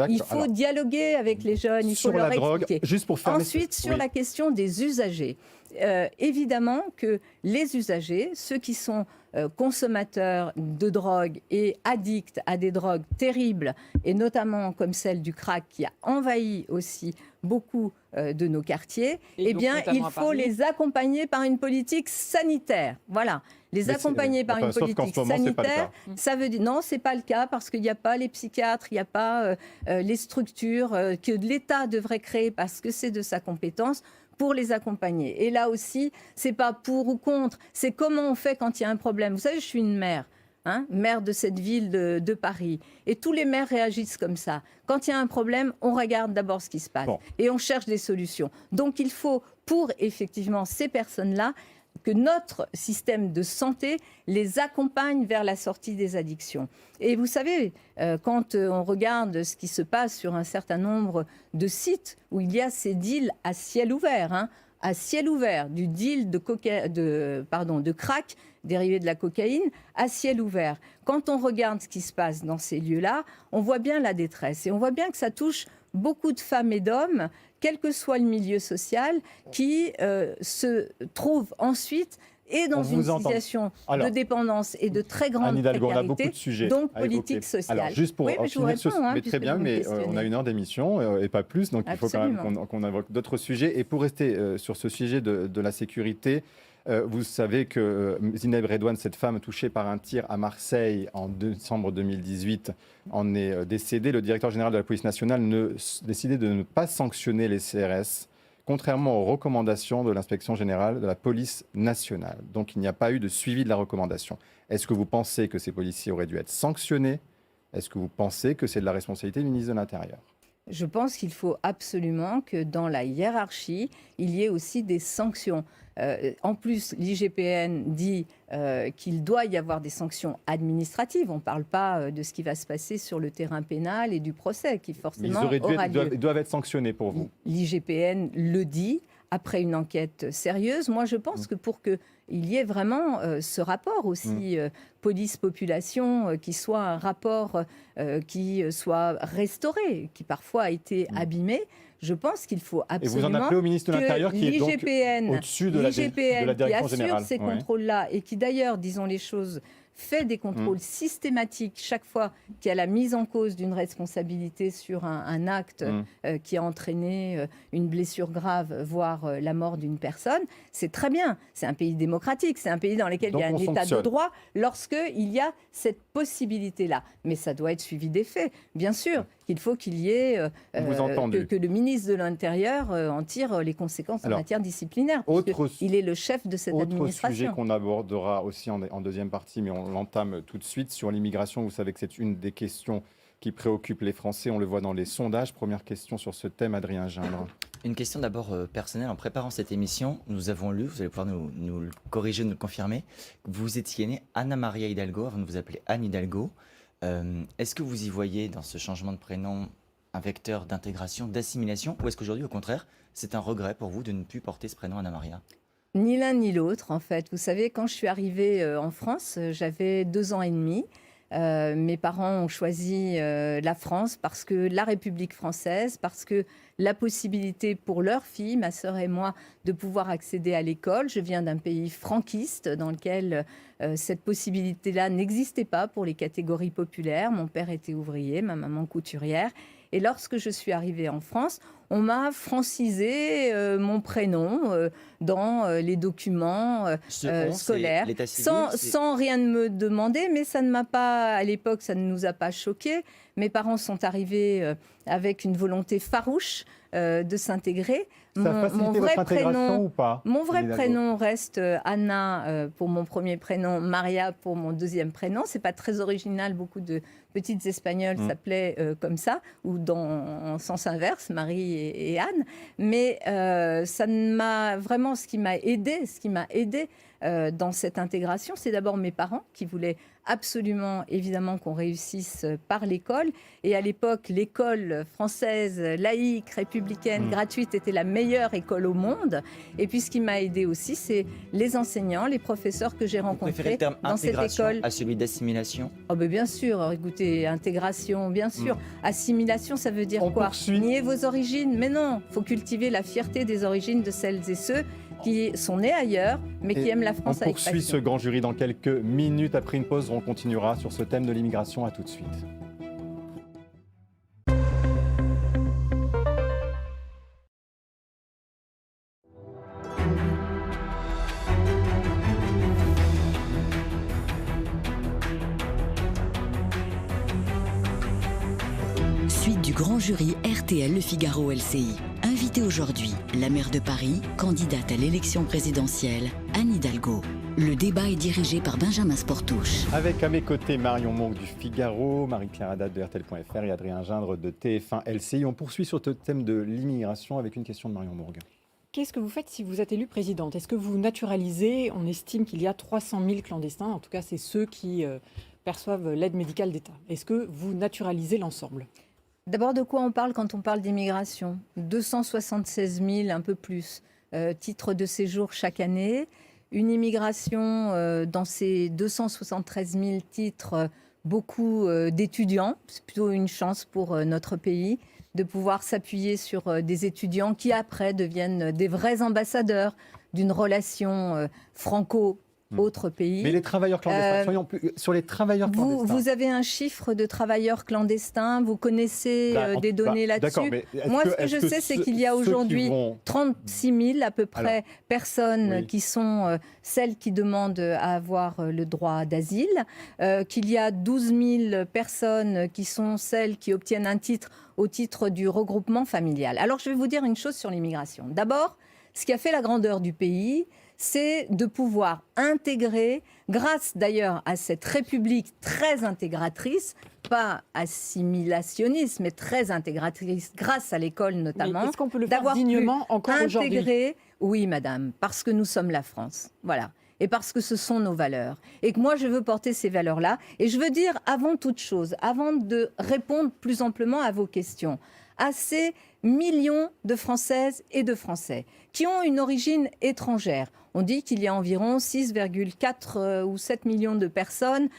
B: il faut
A: Alors,
B: dialoguer avec les jeunes, il faut
A: sur
B: leur
A: la drogue,
B: expliquer.
A: juste pour fermer.
B: Ensuite, sur
A: Oui.
B: la question des usagers, évidemment que les usagers, ceux qui sont consommateurs de drogue et addicts à des drogues terribles, et notamment comme celle du crack qui a envahi aussi beaucoup de nos quartiers,
C: Et
B: eh
C: donc,
B: bien,
C: notamment
B: il
C: à
B: faut
C: Paris.
B: les accompagner par une politique sanitaire. Voilà. Les
A: Mais
B: accompagner par
A: enfin,
B: une
A: sauf qu'en
B: politique
A: ce moment, c'est pas le
B: sanitaire,
A: cas.
B: ça veut dire non, c'est pas le cas parce qu'il n'y a pas les psychiatres, il n'y a pas les structures que l'État devrait créer parce que c'est de sa compétence pour les accompagner. Et là aussi, c'est pas pour ou contre, c'est comment on fait quand il y a un problème. Vous savez, je suis une mère. Maire de cette ville de Paris. Et tous les maires réagissent comme ça. Quand il y a un problème, on regarde d'abord ce qui se passe et on cherche des solutions. Donc il faut, pour effectivement ces personnes-là, que notre système de santé les accompagne vers la sortie des addictions. Et vous savez, quand on regarde ce qui se passe sur un certain nombre de sites où il y a ces deals à ciel ouvert, à ciel ouvert, du deal de crack dérivé de la cocaïne à ciel ouvert. Quand on regarde ce qui se passe dans ces lieux-là, on voit bien la détresse et on voit bien que ça touche beaucoup de femmes et d'hommes, quel que soit le milieu social, qui se trouvent ensuite et dans une situation de dépendance et de très grande
A: Anne Hidalgo, on a beaucoup
B: précarité,
A: de sujets
B: donc
A: à évoquer.
B: politique sociale.
A: Alors, juste pour
B: oui, mais je vous
A: finir sur
B: réponds,
A: mais
B: puisque
A: très bien,
B: vous me
A: mais
B: questionnez.
A: on a 1 heure d'émission et pas plus, donc il faut quand même qu'on évoque d'autres sujets. Et pour rester sur ce sujet de la sécurité, vous savez que Zineb Redouane, cette femme touchée par un tir à Marseille en décembre 2018, en est décédée. Le directeur général de la police nationale décidait de ne pas sanctionner les CRS, contrairement aux recommandations de l'inspection générale de la police nationale. Donc il n'y a pas eu de suivi de la recommandation. Est-ce que vous pensez que ces policiers auraient dû être sanctionnés? Est-ce que vous pensez que c'est de la responsabilité du ministre de l'Intérieur?
B: Je pense qu'il faut absolument que dans la hiérarchie, il y ait aussi des sanctions. En plus, l'IGPN dit qu'il doit y avoir des sanctions administratives. On ne parle pas de ce qui va se passer sur le terrain pénal et du procès qui forcément aura lieu.
A: Ils doivent être sanctionnés pour vous.
B: L'IGPN le dit après une enquête sérieuse. Moi, je pense que pour qu'il y ait vraiment ce rapport aussi police-population, qui soit un rapport qui soit restauré, qui parfois a été abîmé, je pense qu'il faut absolument.
A: Et vous en appelez au ministre de l'Intérieur qui est donc au-dessus de la direction
B: qui
A: générale.
B: assure ces contrôles-là et qui d'ailleurs, disons les choses, fait des contrôles systématiques chaque fois qu'il y a la mise en cause d'une responsabilité sur un acte qui a entraîné une blessure grave, voire la mort d'une personne. C'est très bien. C'est un pays démocratique. C'est un pays dans lequel il y a un état de droit lorsqu'il y a cette possibilité-là. Mais ça doit être suivi des faits. Bien sûr qu'il faut qu'il y ait que le ministre de l'Intérieur en tire les conséquences en matière disciplinaire. Il est le chef de cette administration.
A: Autre sujet qu'on abordera aussi en deuxième partie, mais on l'entame tout de suite, sur l'immigration. Vous savez que c'est une des questions qui préoccupent les Français. On le voit dans les sondages. Première question sur ce thème, Adrien Gindre.
F: Une question d'abord personnelle. En préparant cette émission, nous avons lu, vous allez pouvoir nous le corriger, nous le confirmer, que vous étiez née Anna Maria Hidalgo avant de vous appeler Anne Hidalgo. Est-ce que vous y voyez dans ce changement de prénom un vecteur d'intégration, d'assimilation, ou est-ce qu'aujourd'hui, au contraire, c'est un regret pour vous de ne plus porter ce prénom Anna Maria?
B: Ni l'un ni l'autre, en fait. Vous savez, quand je suis arrivée en France, j'avais 2 ans et demi. Mes parents ont choisi la France parce que la République française, parce que la possibilité pour leur fille, ma sœur et moi, de pouvoir accéder à l'école. Je viens d'un pays franquiste dans lequel cette possibilité-là n'existait pas pour les catégories populaires. Mon père était ouvrier, ma maman couturière. Et lorsque je suis arrivée en France, on m'a francisé mon prénom dans les documents scolaires, sans rien me demander, mais ça ne m'a pas, à l'époque, ça ne nous a pas choqués. Mes parents sont arrivés avec une volonté farouche de s'intégrer.
A: Ça a facilité votre intégration ou pas?
B: Mon vrai
A: Anne Hidalgo
B: prénom reste Anna pour mon premier prénom, Maria pour mon deuxième prénom. C'est pas très original, beaucoup de petites Espagnoles s'appelaient comme ça, ou en sens inverse, Marie et Anne. Mais ça m'a vraiment, ce qui m'a aidé dans cette intégration, c'est d'abord mes parents qui voulaient absolument, évidemment, qu'on réussisse par l'école. Et à l'époque, l'école française, laïque, républicaine, gratuite, était la meilleure école au monde. Et puis, ce qui m'a aidé aussi, c'est les enseignants, les professeurs que j'ai
F: Vous préférez
B: rencontrés
F: le terme
B: dans cette
F: intégration
B: école.
F: à celui d'assimilation?
B: Oh ben bien sûr, écoutez, intégration, bien sûr. Assimilation, ça veut dire
A: On
B: quoi?
A: poursuit.
B: Nier vos origines? Mais non, il faut cultiver la fierté des origines de celles et ceux qui sont nés ailleurs, mais qui aiment la France
A: On
B: avec
A: poursuit ce
B: passion.
A: grand jury dans quelques minutes. Après une pause, on continuera sur ce thème de l'immigration. À tout de suite.
G: Suite du grand jury RTL Le Figaro LCI. Invitée aujourd'hui, la maire de Paris, candidate à l'élection présidentielle, Anne Hidalgo. Le débat est dirigé par Benjamin Sportouche.
A: Avec à mes côtés Marion Monk du Figaro, Marie-Claire Haddad de RTL.fr et Adrien Gindre de TF1 LCI. On poursuit sur ce thème de l'immigration avec une question de Marion Monk.
C: Qu'est-ce que vous faites si vous êtes élue présidente? Est-ce que vous naturalisez? On estime qu'il y a 300 000 clandestins, en tout cas c'est ceux qui perçoivent l'aide médicale d'État. Est-ce que vous naturalisez l'ensemble?
B: D'abord, de quoi on parle quand on parle d'immigration? 276 000, un peu plus, titres de séjour chaque année. Une immigration dans ces 273 000 titres, beaucoup d'étudiants. C'est plutôt une chance pour notre pays de pouvoir s'appuyer sur des étudiants qui après deviennent des vrais ambassadeurs d'une relation franco-autre pays.
A: Mais les travailleurs clandestins, soyons plus sur les travailleurs clandestins.
B: Vous avez un chiffre de travailleurs clandestins, vous connaissez des données
A: D'accord,
B: là-dessus.
A: mais
B: Moi, ce que je sais, c'est qu'il y a aujourd'hui 36 000 à peu près
A: Alors,
B: personnes
A: oui.
B: qui sont celles qui demandent à avoir le droit d'asile, qu'il y a 12 000 personnes qui sont celles qui obtiennent un titre au titre du regroupement familial. Alors, je vais vous dire une chose sur l'immigration. D'abord, ce qui a fait la grandeur du pays, c'est de pouvoir intégrer, grâce d'ailleurs à cette République très intégratrice, pas assimilationniste, mais très intégratrice, grâce à l'école notamment.
C: Mais est-ce qu'on peut le faire
B: d'avoir
C: dignement
B: pu
C: encore aujourd'hui?
B: intégrer, oui madame, parce que nous sommes la France, voilà. Et parce que ce sont nos valeurs. Et que moi, je veux porter ces valeurs-là. Et je veux dire, avant toute chose, avant de répondre plus amplement à vos questions, à ces millions de Françaises et de Français qui ont une origine étrangère. On dit qu'il y a environ 6,4 ou 7 millions de personnes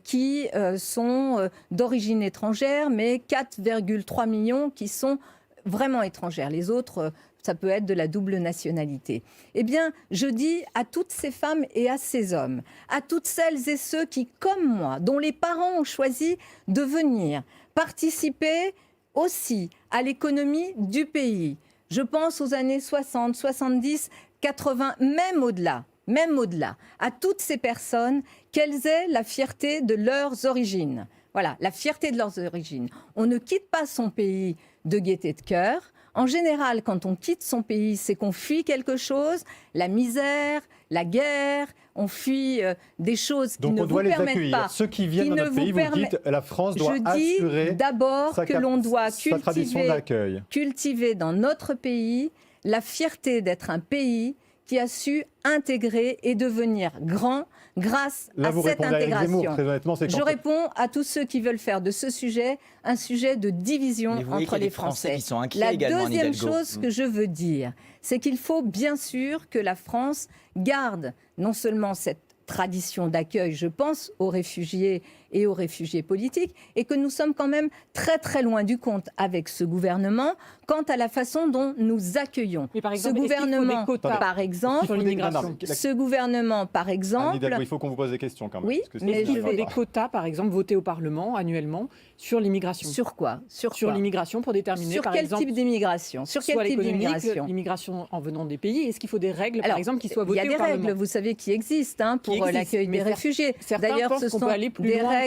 B: qui sont d'origine étrangère, mais 4,3 millions qui sont vraiment étrangères. Les autres, ça peut être de la double nationalité. Eh bien, je dis à toutes ces femmes et à ces hommes, à toutes celles et ceux qui, comme moi, dont les parents ont choisi de venir participer aussi à l'économie du pays. Je pense aux années 60, 70, 80, même au-delà, à toutes ces personnes, qu'elles aient la fierté de leurs origines. Voilà, la fierté de leurs origines. On ne quitte pas son pays de gaieté de cœur. En général, quand on quitte son pays, c'est qu'on fuit quelque chose, la misère, la guerre, on fuit des choses qui
A: Donc
B: ne
A: on
B: vous
A: doit les
B: permettent
A: accueillir.
B: pas.
A: Ceux qui viennent
B: qui
A: dans
B: ne
A: notre
B: vous
A: pays, vous
B: permet-
A: dites la France doit
B: Je dis
A: assurer
B: d'abord que l'on doit
A: sa tradition d'accueil.
B: cultiver dans notre pays la fierté d'être un pays qui a su intégrer et devenir grand grâce
A: Là,
B: à
A: vous
B: cette
A: répondez à Éric
B: intégration.
A: Zemmour, très honnêtement, c'est
B: Je
A: quand...
B: réponds à tous ceux qui veulent faire de ce sujet un sujet de division
F: Mais vous voyez
B: entre
F: qu'il y a
B: les
F: des Français
B: Français.
F: qui sont inquiets
B: La
F: également, Anne
B: deuxième
F: Hidalgo.
B: chose que je veux dire, c'est qu'il faut bien sûr que la France garde non seulement cette tradition d'accueil, je pense, aux réfugiés et aux réfugiés politiques, et que nous sommes quand même très très loin du compte avec ce gouvernement quant à la façon dont nous accueillons.
C: Mais par
B: Ce
C: exemple, est-ce qu'il faut des
B: gouvernement,
C: quotas
B: par exemple,
C: sur l'immigration?
B: ce gouvernement, par
A: Anne
B: exemple,
A: Hidalgo, il faut qu'on vous pose des questions quand même.
B: Oui,
A: parce que
B: mais
A: sinon,
C: Est-ce
A: on
C: qu'il
A: n'y
C: faut des
A: arrivera pas.
C: quotas, par exemple, votés au Parlement annuellement sur l'immigration?
B: sur quoi
C: Sur
B: quoi
C: l'immigration pour déterminer,
B: Sur
C: par
B: quel
C: exemple,
B: type d'immigration Sur quel
C: soit
B: type
C: l'économique,
B: d'immigration
C: l'immigration en venant des pays. Est-ce qu'il faut des règles, par
B: Alors,
C: exemple, qui soient
B: il y
C: votées
B: a des
C: au Parlement?
B: règles, vous savez, qui existent pour
C: Qui existent,
B: l'accueil
C: mais
B: des réfugiés.
C: Certains
B: D'ailleurs,
C: pensent
B: ce
C: qu'on
B: sont
C: peut aller plus
B: des
C: loin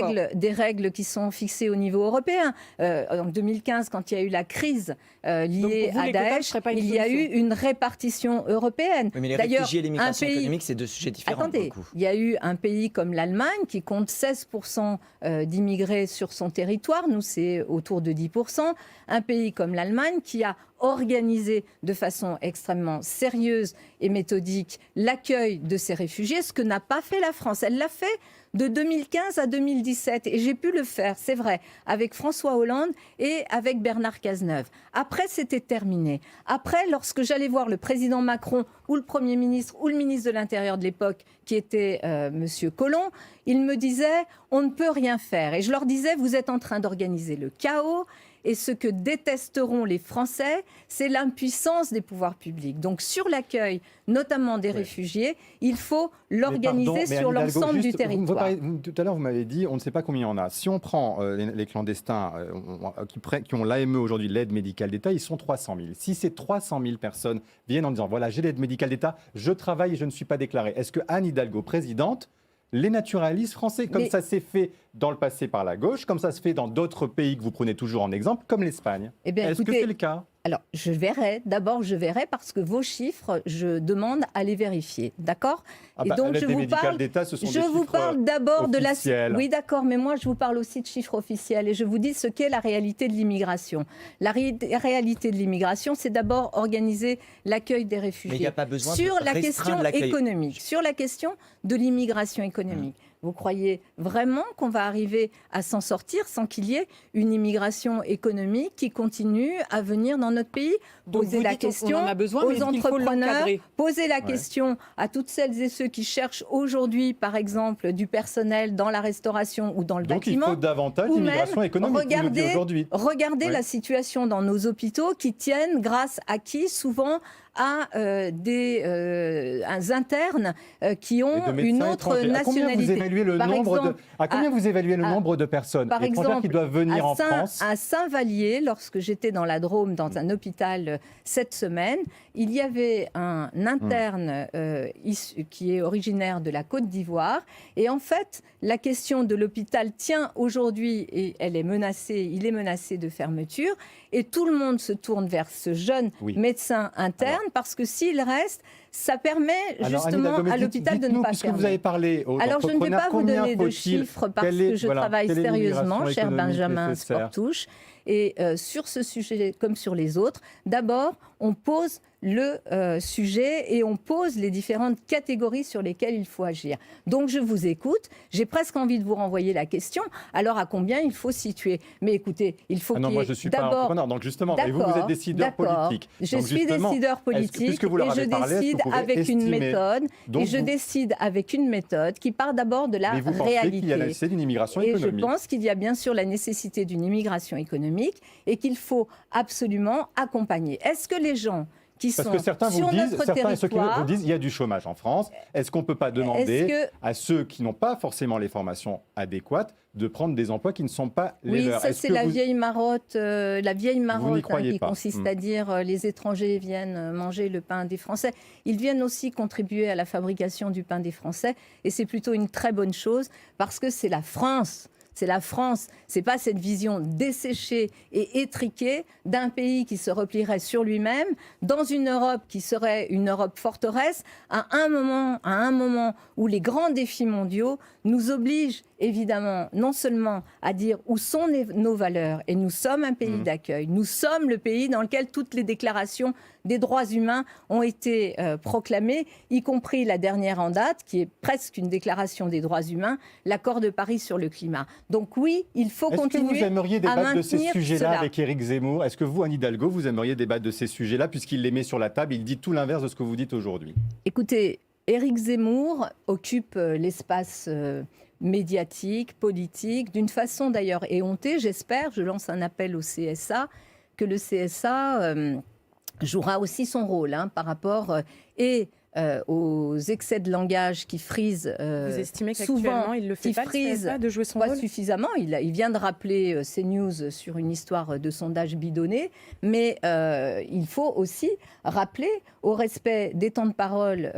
B: règles qui sont fixées au niveau européen. En 2015, quand il y a eu la crise liée
C: Donc, pour vous,
B: à
C: les quotas ne
B: Daesh,
C: seraient pas une
B: il y a eu
C: solution.
B: une répartition européenne.
F: Oui, mais les
B: D'ailleurs,
F: réfugiés et l'immigration
B: un pays-
F: économique, c'est deux sujets différents.
B: Attendez,
F: pour le coup.
B: il y a eu un pays comme l'Allemagne qui compte 16% d'immigrés sur son territoire. Nous, c'est autour de 10%. Un pays comme l'Allemagne qui a organisé de façon extrêmement sérieuse et méthodique l'accueil de ces réfugiés, ce que n'a pas fait la France. Elle l'a fait de 2015 à 2017. Et j'ai pu le faire, c'est vrai, avec François Hollande et avec Bernard Cazeneuve. Après, c'était terminé. Après, lorsque j'allais voir le président Macron ou le Premier ministre ou le ministre de l'Intérieur de l'époque, qui était Monsieur Collomb, il me disait « on ne peut rien faire ». Et je leur disais « vous êtes en train d'organiser le chaos ». Et ce que détesteront les Français, c'est l'impuissance des pouvoirs publics. Donc sur l'accueil, notamment des réfugiés, il faut l'organiser sur l'ensemble du territoire.
A: Tout à l'heure, vous m'avez dit, on ne sait pas combien il y en a. Si on prend les clandestins qui ont l'AME aujourd'hui, l'aide médicale d'État, ils sont 300 000. Si ces 300 000 personnes viennent en disant, voilà, j'ai l'aide médicale d'État, je travaille et je ne suis pas déclarée, est-ce que Anne Hidalgo, présidente, les naturalistes français, comme ça s'est fait dans le passé par la gauche, comme ça se fait dans d'autres pays que vous prenez toujours en exemple, comme l'Espagne.
B: Eh bien,
A: est-ce que
B: écoutez,
A: c'est le cas?
B: Alors, je verrai. D'abord, je verrai parce que vos chiffres, je demande à les vérifier. D'accord?
A: Et donc,
B: je vous parle.
A: d'État, ce sont
B: Je
A: des
B: vous
A: chiffres
B: parle d'abord de la.
A: officiels.
B: Oui, d'accord, mais moi, je vous parle aussi de chiffres officiels et je vous dis ce qu'est la réalité de l'immigration. La réalité de l'immigration, c'est d'abord organiser l'accueil des réfugiés.
F: Mais il n'y a pas besoin
B: sur
F: de
B: la
F: restreindre
B: question
F: l'accueil.
B: économique, sur la question de l'immigration économique. Vous croyez vraiment qu'on va arriver à s'en sortir sans qu'il y ait une immigration économique qui continue à venir dans notre pays?
C: Donc,
B: Poser
C: vous
B: la
C: dites qu'on
B: question
C: en a besoin,
B: aux
C: mais qu'il faut
B: entrepreneurs,
C: l'encadrer.
B: poser la question à toutes celles et ceux qui cherchent aujourd'hui, par exemple, du personnel dans la restauration ou dans le
A: Donc il
B: bâtiment.
A: faut davantage
B: ou
A: d'immigration
B: même
A: économique, vous nous dites aujourd'hui.
B: Regardez
A: Ouais.
B: la situation dans nos hôpitaux qui tiennent grâce à qui? Souvent à des internes qui
A: Et
B: ont
A: de médecins
B: une autre
A: étrangers. À combien vous évaluez le nombre de personnes
B: par
A: étrangères
B: exemple,
A: qui doivent venir en
B: à
A: France?
B: À Saint-Vallier, lorsque j'étais dans la Drôme, dans un hôpital cette semaine, il y avait un interne qui est originaire de la Côte d'Ivoire. Et en fait, la question de l'hôpital tient aujourd'hui, et il est menacé de fermeture. Et tout le monde se tourne vers ce jeune médecin interne parce que s'il reste, ça permet justement à l'hôpital de ne pas
A: puisque
B: fermer.
A: vous avez parlé aux
B: Alors je ne vais pas vous
A: combien
B: donner de
A: faut-il-
B: chiffres parce
A: quelle est-
B: que je
A: voilà,
B: travaille
A: quelle est
B: sérieusement,
A: l'immigration
B: cher
A: économique
B: Benjamin
A: nécessaire?
B: Sportouche. Et sur ce sujet, comme sur les autres, d'abord, on pose le sujet et on pose les différentes catégories sur lesquelles il faut agir. Donc je vous écoute, j'ai presque envie de vous renvoyer la question. Alors à combien il faut situer? Mais écoutez, il faut
A: non,
B: qu'il y
A: moi
B: ait
A: je suis pas
B: d'abord...
A: entrepreneur, donc justement, et vous êtes décideur politique.
B: Je
A: Donc,
B: suis
A: justement,
B: décideur politique
A: puisque vous leur
B: et je
A: avez parlé, est-ce que
B: décide
A: vous pouvez
B: avec une
A: estimer-
B: méthode.
A: Donc
B: Et je
A: vous-
B: décide avec une méthode qui part d'abord de la
A: Mais vous pensez
B: réalité.
A: qu'il y a la nécessité d'une immigration
B: Et je
A: économique?
B: pense qu'il y a bien sûr la nécessité d'une immigration économique et qu'il faut absolument accompagner. Est-ce que les gens qui
A: Parce
B: sont
A: que certains
B: sur
A: vous disent,
B: notre
A: certains et ceux qui
B: territoire...
A: vous disent, il y a du chômage en France. Est-ce qu'on ne peut pas demander
B: Est-ce que-
A: à ceux qui n'ont pas forcément les formations adéquates de prendre des emplois qui ne sont pas les
B: Oui,
A: leurs?
B: ça
A: Est-ce
B: c'est
A: que
B: la
A: vous-
B: vieille marotte,
A: croyez
B: qui
A: pas.
B: consiste à dire les étrangers viennent manger le pain des Français. Ils viennent aussi contribuer à la fabrication du pain des Français et c'est plutôt une très bonne chose parce que c'est la France. C'est la France, c'est pas cette vision desséchée et étriquée d'un pays qui se replierait sur lui-même, dans une Europe qui serait une Europe forteresse, à un moment où les grands défis mondiaux nous obligent évidemment non seulement à dire où sont nos valeurs, et nous sommes un pays d'accueil, nous sommes le pays dans lequel toutes les déclarations des droits humains ont été proclamées, y compris la dernière en date, qui est presque une déclaration des droits humains, l'accord de Paris sur le climat. Donc oui, il faut
A: Est-ce que
B: continuer
A: vous aimeriez
B: à
A: débattre de ces
B: maintenir
A: sujets-là
B: cela.
A: avec Éric Zemmour? Est-ce que vous, Anne Hidalgo, vous aimeriez débattre de ces sujets-là puisqu'il les met sur la table? Il dit tout l'inverse de ce que vous dites aujourd'hui.
B: Écoutez, Éric Zemmour occupe l'espace médiatique, politique, d'une façon d'ailleurs éhontée, j'espère, je lance un appel au CSA, que le CSA jouera aussi son rôle par rapport aux excès de langage qui frisent
D: Vous estimez
B: souvent,
D: qu'actuellement, il le fait
B: qui
D: pas, le
B: frise
D: CSA, de jouer son
B: pas
D: rôle?
B: suffisamment. Il vient de rappeler CNews sur une histoire de sondage bidonné, mais il faut aussi rappeler au respect des temps de parole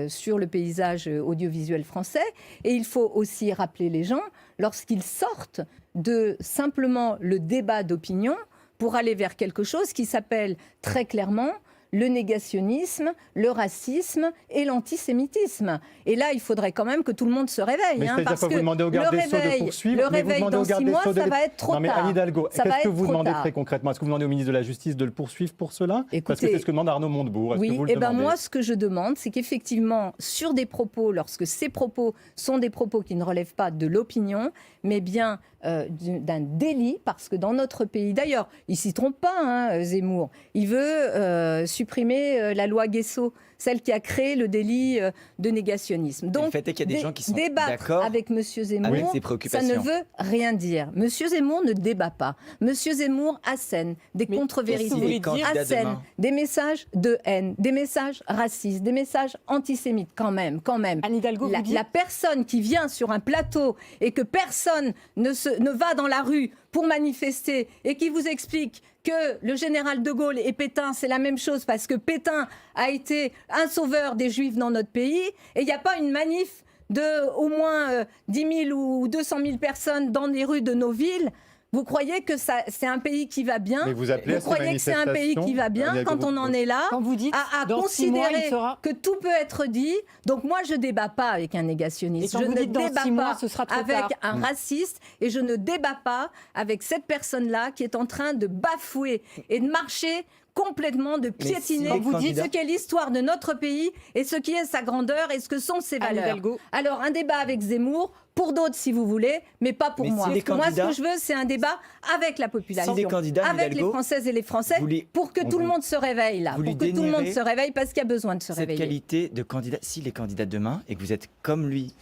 B: sur le paysage audiovisuel français, et il faut aussi rappeler les gens lorsqu'ils sortent de simplement le débat d'opinion pour aller vers quelque chose qui s'appelle très clairement le négationnisme, le racisme et l'antisémitisme. Et là, il faudrait quand même que tout le monde se réveille.
A: Mais c'est-à-dire
B: parce
A: que vous demandez au garde des Sceaux de poursuivre,
B: le
A: mais vous
B: réveil
A: demandez
B: dans
A: au garde
B: 6
A: des
B: mois,
A: Sceaux de
B: ça va être trop
A: Non mais
B: tard.
A: Anne Hidalgo,
B: Ça va
A: qu'est-ce que
B: être
A: vous
B: trop
A: demandez
B: tard.
A: très concrètement? Est-ce que vous demandez au ministre de la Justice de le poursuivre pour cela? Parce que
B: Écoutez,
A: c'est ce que demande Arnaud Montebourg. Est-ce que
B: oui,
A: vous le
B: et ben
A: demandez?
B: moi, ce que je demande, c'est qu'effectivement, sur des propos, lorsque ces propos sont des propos qui ne relèvent pas de l'opinion, mais bien d'un délit, parce que dans notre pays, d'ailleurs, il ne s'y trompe pas, hein, Zemmour, il veut supprimer la loi Guesso, celle qui a créé le délit de négationnisme. Donc,
F: le fait est qu'il y a des gens qui sont
B: débattre
F: d'accord
B: avec M. Zemmour,
F: avec ses
B: ça
F: préoccupations.
B: ne veut rien dire. M. Zemmour ne débat pas. M. Zemmour assène des
C: Mais
B: contre-vérités,
C: qu'est-ce que vous voulez dire
B: assène
F: demain
B: des messages de haine, des messages racistes, des messages antisémites, quand même.
C: Anne Hidalgo, vous dites...
B: La personne qui vient sur un plateau et que personne ne va dans la rue pour manifester et qui vous explique que le général de Gaulle et Pétain, c'est la même chose parce que Pétain a été un sauveur des Juifs dans notre pays et il n'y a pas une manif de au moins 10 000 ou 200 000 personnes dans les rues de nos villes. Vous croyez que c'est un pays qui va bien?
A: Mais vous appelez à ces
B: croyez que c'est un pays qui va bien
A: manifestations,
B: quand on en est là
C: Quand vous dites
B: à
C: dans 6 mois,
B: considérer
C: il sera...
B: que tout peut être dit? Donc moi, je ne débat pas avec un négationniste.
C: Et quand
B: Je
C: vous
B: ne
C: dites dans
B: débat
C: 6 mois,
B: pas
C: ce sera trop
B: avec
C: tard.
B: un raciste et je ne débat pas avec cette personne-là qui est en train de bafouer et de marcher complètement, de
F: Mais
B: piétiner
F: si les candidats-
B: ce qu'est l'histoire de notre pays et ce qui est sa grandeur et ce que sont ses
C: Anne
B: valeurs.
C: Hidalgo.
B: Alors, un débat avec Zemmour, pour d'autres si vous voulez, mais pas pour
F: Mais
B: moi.
F: si les
B: Moi, ce
F: candidats-
B: que je veux, c'est un débat avec la population,
F: Si les candidats, Anne
B: avec les
F: Hidalgo,
B: Françaises et les Français,
F: vous lui-
B: pour que tout le monde se réveille là,
F: vous lui
B: pour que tout le monde
F: dénigrez
B: se réveille parce qu'il y a besoin de se
F: cette
B: réveiller.
F: qualité de candidat, si les candidats demain, et que vous êtes comme lui,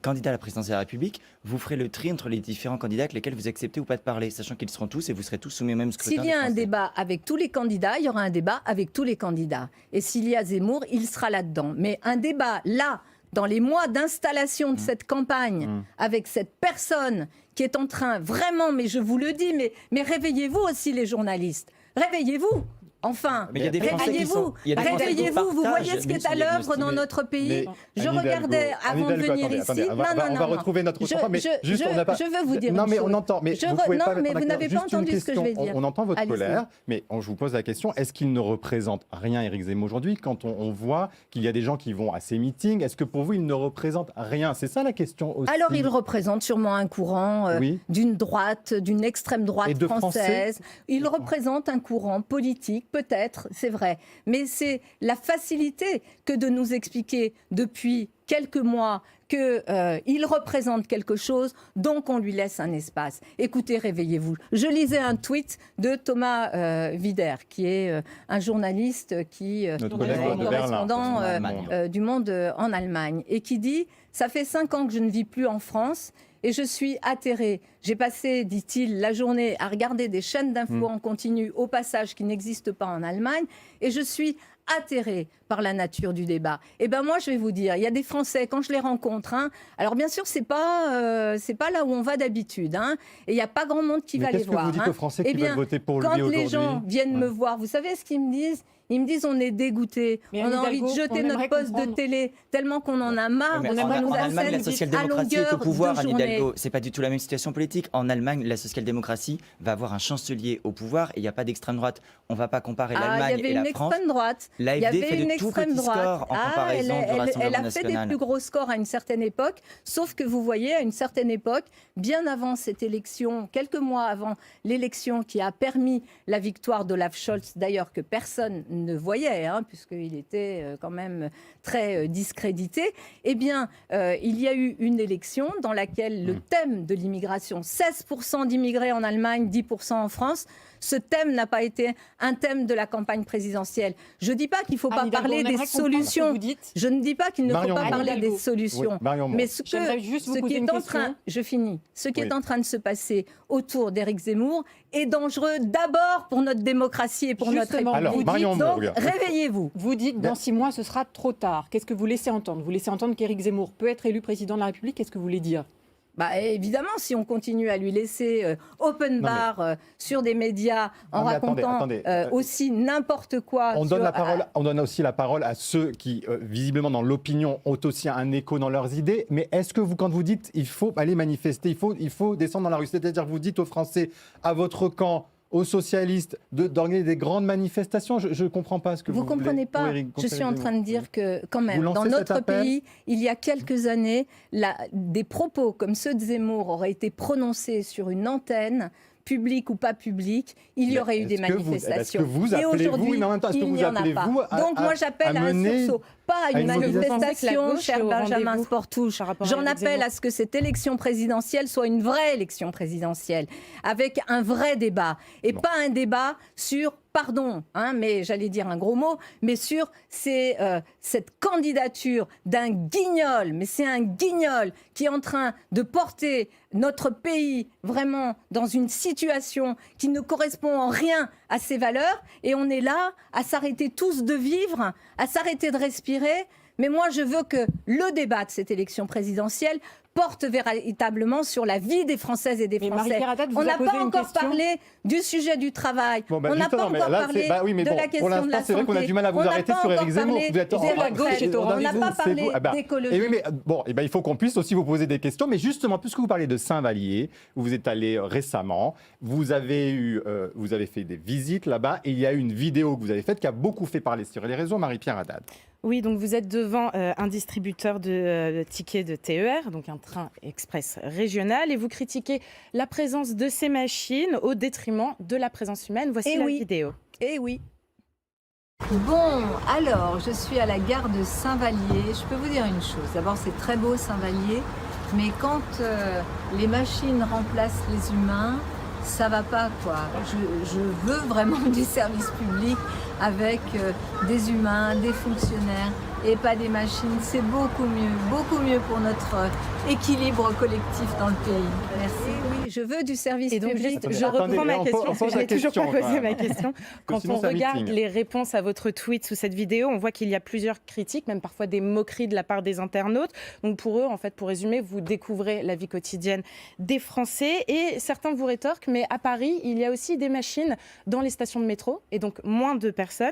F: candidat à la présidence de la République, vous ferez le tri entre les différents candidats avec lesquels vous acceptez ou pas de parler, sachant qu'ils seront tous et vous serez tous soumis au même scrutin.
B: S'il y a
F: des
B: un
F: Français.
B: débat avec tous les candidats, il y aura un débat avec tous les candidats. Et s'il y a Zemmour, il sera là-dedans. Mais un débat là, dans les mois d'installation de cette campagne, avec cette personne qui est en train vraiment, mais je vous le dis, mais réveillez-vous aussi les journalistes. Réveillez-vous. Enfin,
F: Mais il y a des Français qui
B: réveillez-vous,
F: sont- il y a des Français qui
B: réveillez-vous, vous
F: partagent
B: voyez ce qui est à
F: ce
B: l'œuvre
F: diagnostic.
B: dans notre pays.
A: Mais
B: Je
A: Anne Hidalgo,
B: regardais
A: Anne
B: avant de
A: Hidalgo,
B: venir
A: attendez,
B: ici.
A: on va retrouver notre temps, mais juste, on n'a pas...
B: Je veux vous dire
A: Non,
B: une
A: mais
B: chose.
A: on entend, mais
B: Je
A: vous
B: re-
A: pouvez
B: non,
A: pas
B: mais
A: mettre
B: vous
A: en
B: n'avez
A: accord.
B: pas
A: Juste une
B: entendu ce que je vais
A: question.
B: dire.
A: On entend votre
B: Allez-y.
A: colère, mais je vous pose la question, est-ce qu'il ne représente rien, Éric Zemmour, aujourd'hui, quand on voit qu'il y a des gens qui vont à ces meetings? Est-ce que pour vous, il ne représente rien? C'est ça la question aussi.
B: Alors, il représente sûrement un courant
A: Oui.
B: d'une droite, d'une extrême droite
A: Et de
B: française. Il représente un courant politique, peut-être, c'est vrai. Mais c'est la facilité que de nous expliquer depuis quelques mois qu'il représente quelque chose, donc on lui laisse un espace. Écoutez, réveillez-vous. Je lisais un tweet de Thomas Wider, qui est un journaliste qui
A: Notre
C: collègue de
B: correspondant
F: Berlin,
B: du Monde en Allemagne, et qui dit « Ça fait 5 ans que je ne vis plus en France et je suis atterré. J'ai passé, dit-il, la journée à regarder des chaînes d'infos en continu, au passage, qui n'existent pas en Allemagne, et je suis atterré par la nature du débat. » Et ben moi, je vais vous dire, il y a des Français, quand je les rencontre, alors bien sûr, c'est pas là où on va d'habitude, et il n'y a pas grand monde qui
A: Mais
B: va les
A: qu'est-ce que
B: voir.
A: vous dites aux Français qui
B: Eh bien,
A: veulent voter pour lui
B: quand
A: aujourd'hui?
B: les gens viennent me voir, vous savez ce qu'ils me disent? Ils me disent on est dégoûté,
C: Mais
B: on
C: Anne
B: a envie de
C: Hidalgo,
B: jeter
C: on
B: notre
C: aimerait
B: poste de
C: comprendre.
B: télé tellement qu'on en a marre
F: Mais
B: de ce
F: en
B: qu'on nous
F: Allemagne, la
B: assène
F: social-démocratie est au pouvoir, Anne
B: journée.
F: Hidalgo. C'est pas du tout la même situation politique. En Allemagne, la social-démocratie va avoir un chancelier au pouvoir et il n'y a pas d'extrême droite. On va pas comparer
B: Il y
F: l'Allemagne
B: avait
F: et
B: une
F: la France.
B: extrême droite. Il y
F: L'AfD
B: avait
F: fait
B: une
F: de tout
B: extrême
F: petits
B: droite.
F: scores en comparaison du
B: elle
F: Rassemblement
B: a fait des
F: national.
B: plus gros scores à une certaine époque, sauf que vous voyez, à une certaine époque, bien avant cette élection, quelques mois avant l'élection qui a permis la victoire d'Olaf Scholz, d'ailleurs que personne ne voyait, puisqu'il était quand même très discrédité, eh bien, il y a eu une élection dans laquelle le thème de l'immigration, 16% d'immigrés en Allemagne, 10% en France, ce thème n'a pas été un thème de la campagne présidentielle. Je ne dis pas qu'il ne faut pas
C: Anne Hidalgo,
B: parler
C: on
B: des
C: aimerait comprendre ce que
B: solutions.
C: vous dites.
B: Je ne dis pas qu'il ne faut
A: Marion
B: pas
A: Moore.
B: parler
C: Anne
B: des
C: Hidalgo.
B: solutions.
A: Oui, Marion Moore.
B: Mais ce
C: J'aimerais juste vous
B: qui
C: poser
B: est
C: une
B: en
C: question.
B: train, je finis, ce qui
A: Oui.
B: est en train de se passer autour d'Éric Zemmour est dangereux d'abord pour notre démocratie et pour notre
C: Justement,
B: République.
A: Alors,
C: vous
A: Marion
C: dites
A: Moore,
B: Donc, réveillez-vous.
C: Vous dites dans 6 mois, ce sera trop tard. Qu'est-ce que vous laissez entendre? Vous laissez entendre qu'Éric Zemmour peut être élu président de la République. Qu'est-ce que vous voulez dire?
B: Bah, évidemment, si on continue à lui laisser open bar sur des médias en
A: Non, mais
B: racontant
A: attendez,
B: aussi n'importe quoi.
A: On donne aussi la parole à ceux qui, visiblement dans l'opinion, ont aussi un écho dans leurs idées. Mais est-ce que vous, quand vous dites il faut aller manifester, il faut descendre dans la rue, c'est-à-dire que vous dites aux Français, à votre camp, aux socialistes, d'organiser des grandes manifestations, je ne comprends pas ce que vous
B: Vous ne comprenez
A: voulez.
B: pas.
A: Oui, Eric,
B: Je suis en train de dire que, quand même,
A: Vous
B: dans
A: lancez cet
B: notre
A: appel
B: pays, il y a quelques années, des propos comme ceux de Zemmour auraient été prononcés sur une antenne, publique ou pas publique, il y aurait eu des manifestations.
A: Est-ce que vous
B: Et
A: appelez-vous,
B: aujourd'hui,
A: mais en même temps, est-ce que
B: il
A: vous
B: n'y en a
A: appelez
B: pas.
A: vous
B: Donc moi j'appelle à un
A: mener
B: sursaut, pas à une
A: une mobilisation.
B: manifestation, cher Benjamin Sportouche.
D: par rapport à
B: J'en
D: Éric
B: appelle
D: Zemmour.
B: à ce que cette élection présidentielle soit une vraie élection présidentielle, avec un vrai débat, et pas un débat sur, pardon, mais j'allais dire un gros mot, mais sur cette candidature d'un guignol, mais c'est un guignol qui est en train de porter notre pays vraiment dans une situation qui ne correspond en rien à ses valeurs, et on est là à s'arrêter tous de vivre, à s'arrêter de respirer. Mais moi, je veux que le débat de cette élection présidentielle porte véritablement sur la vie des Françaises et des
C: Mais
B: Français.
C: Marie-Pierre Haddad vous
B: On
C: a
B: n'a
C: posé
B: pas
C: une
B: encore
C: question.
B: parlé du sujet du travail.
A: Bon, bah,
B: on n'a pas
A: justement, mais
B: encore
A: là,
B: parlé
A: oui, mais
B: de
A: bon,
B: la
A: pour
B: question de
A: l'instant,
B: la
A: c'est vrai qu'on a
B: santé.
A: du mal à vous
B: On n'a
A: arrêter
B: pas
A: sur
B: encore
A: Éric Zemmour.
B: parlé
A: Vous êtes
B: des
C: la gauche
B: retraites.
C: est au
B: On n'a
C: rendez-vous,
B: pas
A: c'est
B: parlé
A: vous.
B: d'écologie.
A: Et oui, mais bon, il faut qu'on puisse aussi vous poser des questions. Mais justement, puisque vous parlez de Saint-Vallier, où vous êtes allé récemment, vous avez fait des visites là-bas, et il y a eu une vidéo que vous avez faite qui a beaucoup fait parler sur les réseaux, Marie-Pierre Haddad.
D: Oui, donc vous êtes devant un distributeur de tickets de TER, donc un train express régional, et vous critiquez la présence de ces machines au détriment de la présence humaine. Voici la vidéo.
B: Eh oui. Bon, alors, je suis à la gare de Saint-Vallier. Je peux vous dire une chose. D'abord, c'est très beau Saint-Vallier, mais quand les machines remplacent les humains, ça va pas, quoi. Je veux vraiment du service public avec des humains, des fonctionnaires et pas des machines. C'est beaucoup mieux pour notre équilibre collectif dans le pays. Merci. Oui, je veux du service
D: Et donc,
B: public.
D: juste, je reprends ma question, parce que je n'ai toujours pas posé ma question. Quand
A: sinon,
D: on
A: c'est un
D: regarde
A: meeting.
D: les réponses à votre tweet sous cette vidéo, on voit qu'il y a plusieurs critiques, même parfois des moqueries de la part des internautes. Donc pour eux, en fait, pour résumer, vous découvrez la vie quotidienne des Français, et certains vous rétorquent, mais à Paris, il y a aussi des machines dans les stations de métro, et donc moins de personnes.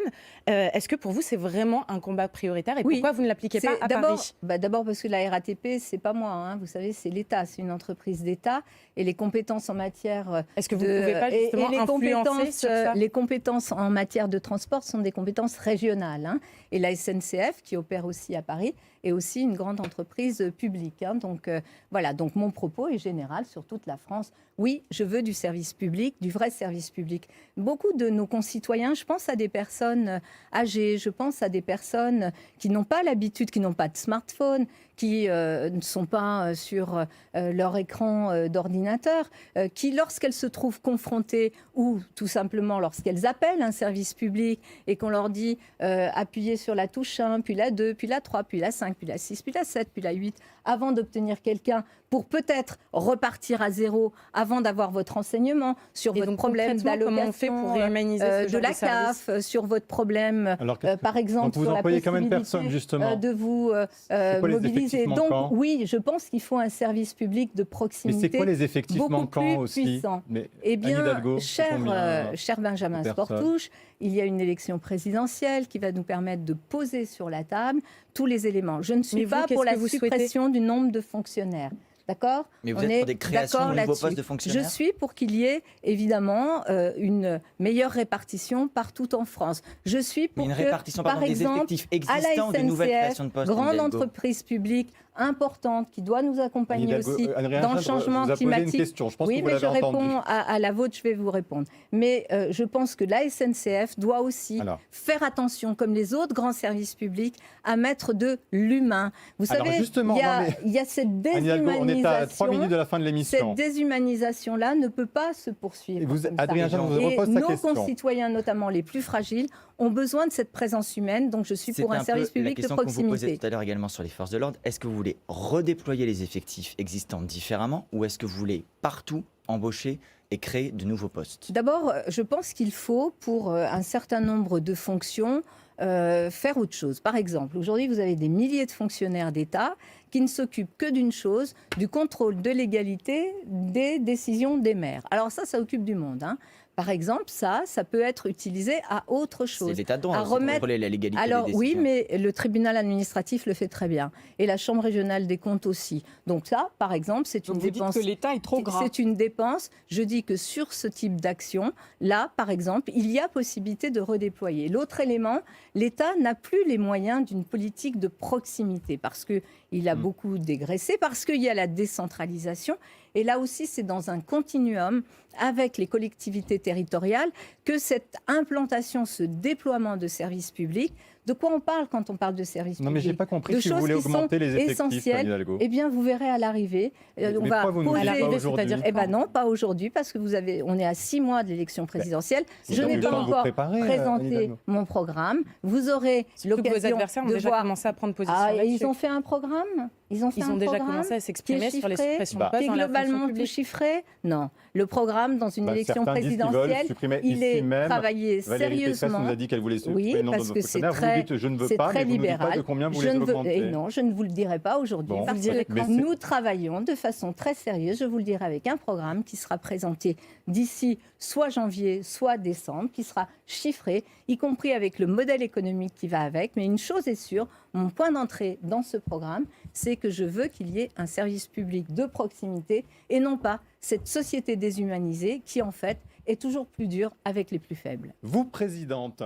D: Est-ce que pour vous, c'est vraiment un combat prioritaire, et
B: Oui.
D: pourquoi vous ne l'appliquez pas à Paris?
B: D'abord parce que la RATP, c'est pas moi, vous savez, c'est l'État, c'est une entreprise d'État, et les compétences en matière
D: Est-ce que vous ne pouvez pas justement influencer sur ça?
B: les compétences en matière de transport sont des compétences régionales, et la SNCF, qui opère aussi à Paris, est aussi une grande entreprise publique. Donc voilà, donc mon propos est général sur toute la France. Oui, je veux du service public, du vrai service public. Beaucoup de nos concitoyens, je pense à des personnes âgées, je pense à des personnes qui n'ont pas l'habitude, qui n'ont pas de smartphone, qui ne sont pas sur leur écran d'ordinateur, qui, lorsqu'elles se trouvent confrontées, ou tout simplement lorsqu'elles appellent un service public et qu'on leur dit appuyez sur la touche 1, puis la 2, puis la 3, puis la 5, puis la 6, puis la 7, puis la 8, avant d'obtenir quelqu'un pour peut-être repartir à zéro, avant d'avoir votre renseignement sur votre problème
D: comment on fait pour réhumaniser ce
B: de
D: genre
B: la
D: de service?
B: CAF, sur votre problème,
A: Alors que-
B: par exemple,
A: donc vous
B: sur la
A: employez quand même
B: possibilité
A: personne, justement.
B: de vous
A: C'est quoi les
B: mobiliser.
A: effectifs
B: Donc
A: manquants
B: oui, je pense qu'il faut un service public de
A: Mais
B: proximité.
A: c'est quoi les effectifs
B: beaucoup
A: manquants
B: plus
A: aussi
B: puissant.
A: Mais
B: Eh
A: Anne
B: bien,
A: Hidalgo, c'est combien,
B: cher Benjamin
A: de personnes
B: Sportouche, il y a une élection présidentielle qui va nous permettre de poser sur la table tous les éléments. Je ne suis
D: Mais vous,
B: pas
D: qu'est-ce
B: pour la
D: que vous souhaitez?
B: suppression du nombre de fonctionnaires. D'accord?
F: Mais vous
B: On
F: êtes
B: est
F: pour des créations
B: d'accord
F: de nouveaux
B: là-dessus.
F: postes de fonctionnaires?
B: Je suis pour qu'il y ait évidemment une meilleure répartition partout en France. Je suis pour
F: Mais une
B: que,
F: répartition
B: par
F: pardon, des
B: exemple,
F: effectifs
B: à la
F: existants ou de nouvelles créations de
B: SNCF,
F: postes.
B: grande
F: Hidalgo.
B: entreprise publique importante qui doit nous accompagner
A: Hidalgo,
B: aussi
A: Adrien
B: dans le
A: Chadre
B: changement
A: vous a posé une
B: climatique.
A: question. Je pense
B: Oui,
A: que vous
B: mais je
A: l'avez entendu.
B: réponds à la vôtre, je vais vous répondre. Mais je pense que la SNCF doit aussi
A: Alors.
B: faire attention, comme les autres grands services publics, à mettre de l'humain. Vous
A: Alors,
B: savez,
A: justement,
B: il y a cette
A: Anne Hidalgo, on est à 3 minutes
B: déshumanisation.
A: de la fin de l'émission.
B: Cette déshumanisation-là ne peut pas se poursuivre.
A: Et vous,
B: comme ça.
A: Adrien Chadre, vous
B: Et
A: repose sa
B: nos
A: question.
B: concitoyens, notamment les plus fragiles, ont besoin de cette présence humaine. Donc je suis
F: C'est
B: pour un
F: peu
B: service
F: la
B: public de
F: question qu'on vous posait
B: proximité.
F: tout à l'heure également sur les forces de l'ordre. Est-ce que vous voulez redéployer les effectifs existants différemment ou est-ce que vous voulez partout embaucher et créer de nouveaux postes?
B: D'abord, je pense qu'il faut, pour un certain nombre de fonctions, faire autre chose. Par exemple, aujourd'hui, vous avez des milliers de fonctionnaires d'État qui ne s'occupent que d'une chose, du contrôle de légalité des décisions des maires. Alors ça occupe du monde, hein. Par exemple, ça peut être utilisé à autre chose.
F: C'est l'état de droit,
B: à
F: c'est
B: remettre...
F: contrôler la légalité
B: Alors
F: des
B: oui,
F: décisions.
B: mais le tribunal administratif le fait très bien. Et la Chambre régionale des comptes aussi. Donc ça, par exemple, c'est une
C: Donc vous
B: dépense...
C: dites que l'État est trop gras.
B: C'est une dépense. Je dis que sur ce type d'action, là, par exemple, il y a possibilité de redéployer. L'autre élément, l'État n'a plus les moyens d'une politique de proximité parce qu'il a beaucoup dégraissé, parce qu'il y a la décentralisation. Et là aussi, c'est dans un continuum avec les collectivités territoriales que cette implantation, ce déploiement de services publics, de quoi on parle quand on parle de services publics?
A: Non, mais j'ai pas compris
B: De
A: si vous
B: choses
A: voulez
B: qui sont
A: augmenter les effectifs,
B: essentielles.
A: Anne Hidalgo.
B: Eh bien, vous verrez à l'arrivée.
A: Mais
B: On va
A: pourquoi vous nous
B: poser...
A: dites pas aujourd'hui?
D: c'est-à-dire
B: Eh bien non, pas aujourd'hui, parce que on est à 6 mois de l'élection présidentielle.
A: Vous
B: Je
A: avez
B: n'ai
A: eu le
B: pas
A: temps de vous
B: encore
A: préparer, Anne
B: présenté
A: Hidalgo.
B: mon programme. Vous aurez
D: Surtout que vos
B: l'occasion
D: adversaires ont
B: de
D: déjà
B: voir...
D: commencé à prendre position
B: Ah, et
D: là-dessus.
B: ils ont fait un programme. Ils ont
D: déjà
B: programme
D: commencé à s'exprimer
B: qui est
D: sur les
B: chiffré,
D: suppressions
A: Bah.
D: de postes
B: qui est
D: dans la fonction
B: globalement tout
D: publique.
B: chiffré. Non. Le programme, dans une élection
A: Certains disent qu'ils veulent
B: présidentielle,
A: supprimer
B: il
A: ici
B: est
A: même.
B: travaillé
A: Valérie Pécresse
B: sérieusement.
A: nous a dit qu'elle voulait supprimer
B: Oui,
A: le nombre
B: parce
A: de
B: que c'est
A: fonctionnaires.
B: très,
A: Vous dites je ne veux
B: c'est
A: pas,
B: très
A: mais vous ne dites pas
B: libéral.
A: de combien vous
B: Je
A: voulez
B: ne veux-
A: augmenter.
B: et non, je ne vous le dirai pas aujourd'hui,
A: Bon.
B: parce
D: Vous le direz
B: que
A: quand
B: nous travaillons de façon très sérieuse, je vous le dirai, avec un programme qui sera présenté d'ici soit janvier, soit décembre, qui sera chiffré, y compris avec le modèle économique qui va avec. Mais une chose est sûre, mon point d'entrée dans ce programme, c'est que je veux qu'il y ait un service public de proximité et non pas cette société déshumanisée qui, en fait, est toujours plus dure avec les plus faibles.
A: Vous, présidente,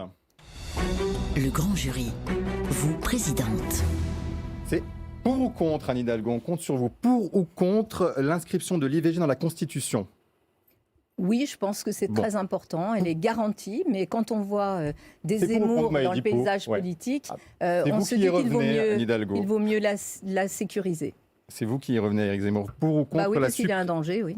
G: Le grand jury. Vous, présidente.
A: c'est pour ou contre, Anne Hidalgo, on compte sur vous, pour ou contre l'inscription de l'IVG dans la Constitution?
B: Oui, je pense que c'est
A: Bon.
B: très important. Elle est garantie, mais quand on voit des
A: C'est pour ou contre,
B: émours
A: vous m'avez
B: dans le
A: dit pour.
B: paysage
A: Ouais.
B: politique,
A: C'est
B: on
A: vous
B: se
A: qui
B: dit
A: y
B: qu'il vaut
A: revenez, Anne
B: mieux,
A: Hidalgo.
B: il vaut mieux la sécuriser.
A: C'est vous qui y revenez, Éric Zemmour. Pour ou contre
B: Bah oui,
A: la
B: parce qu'il y a un danger, oui.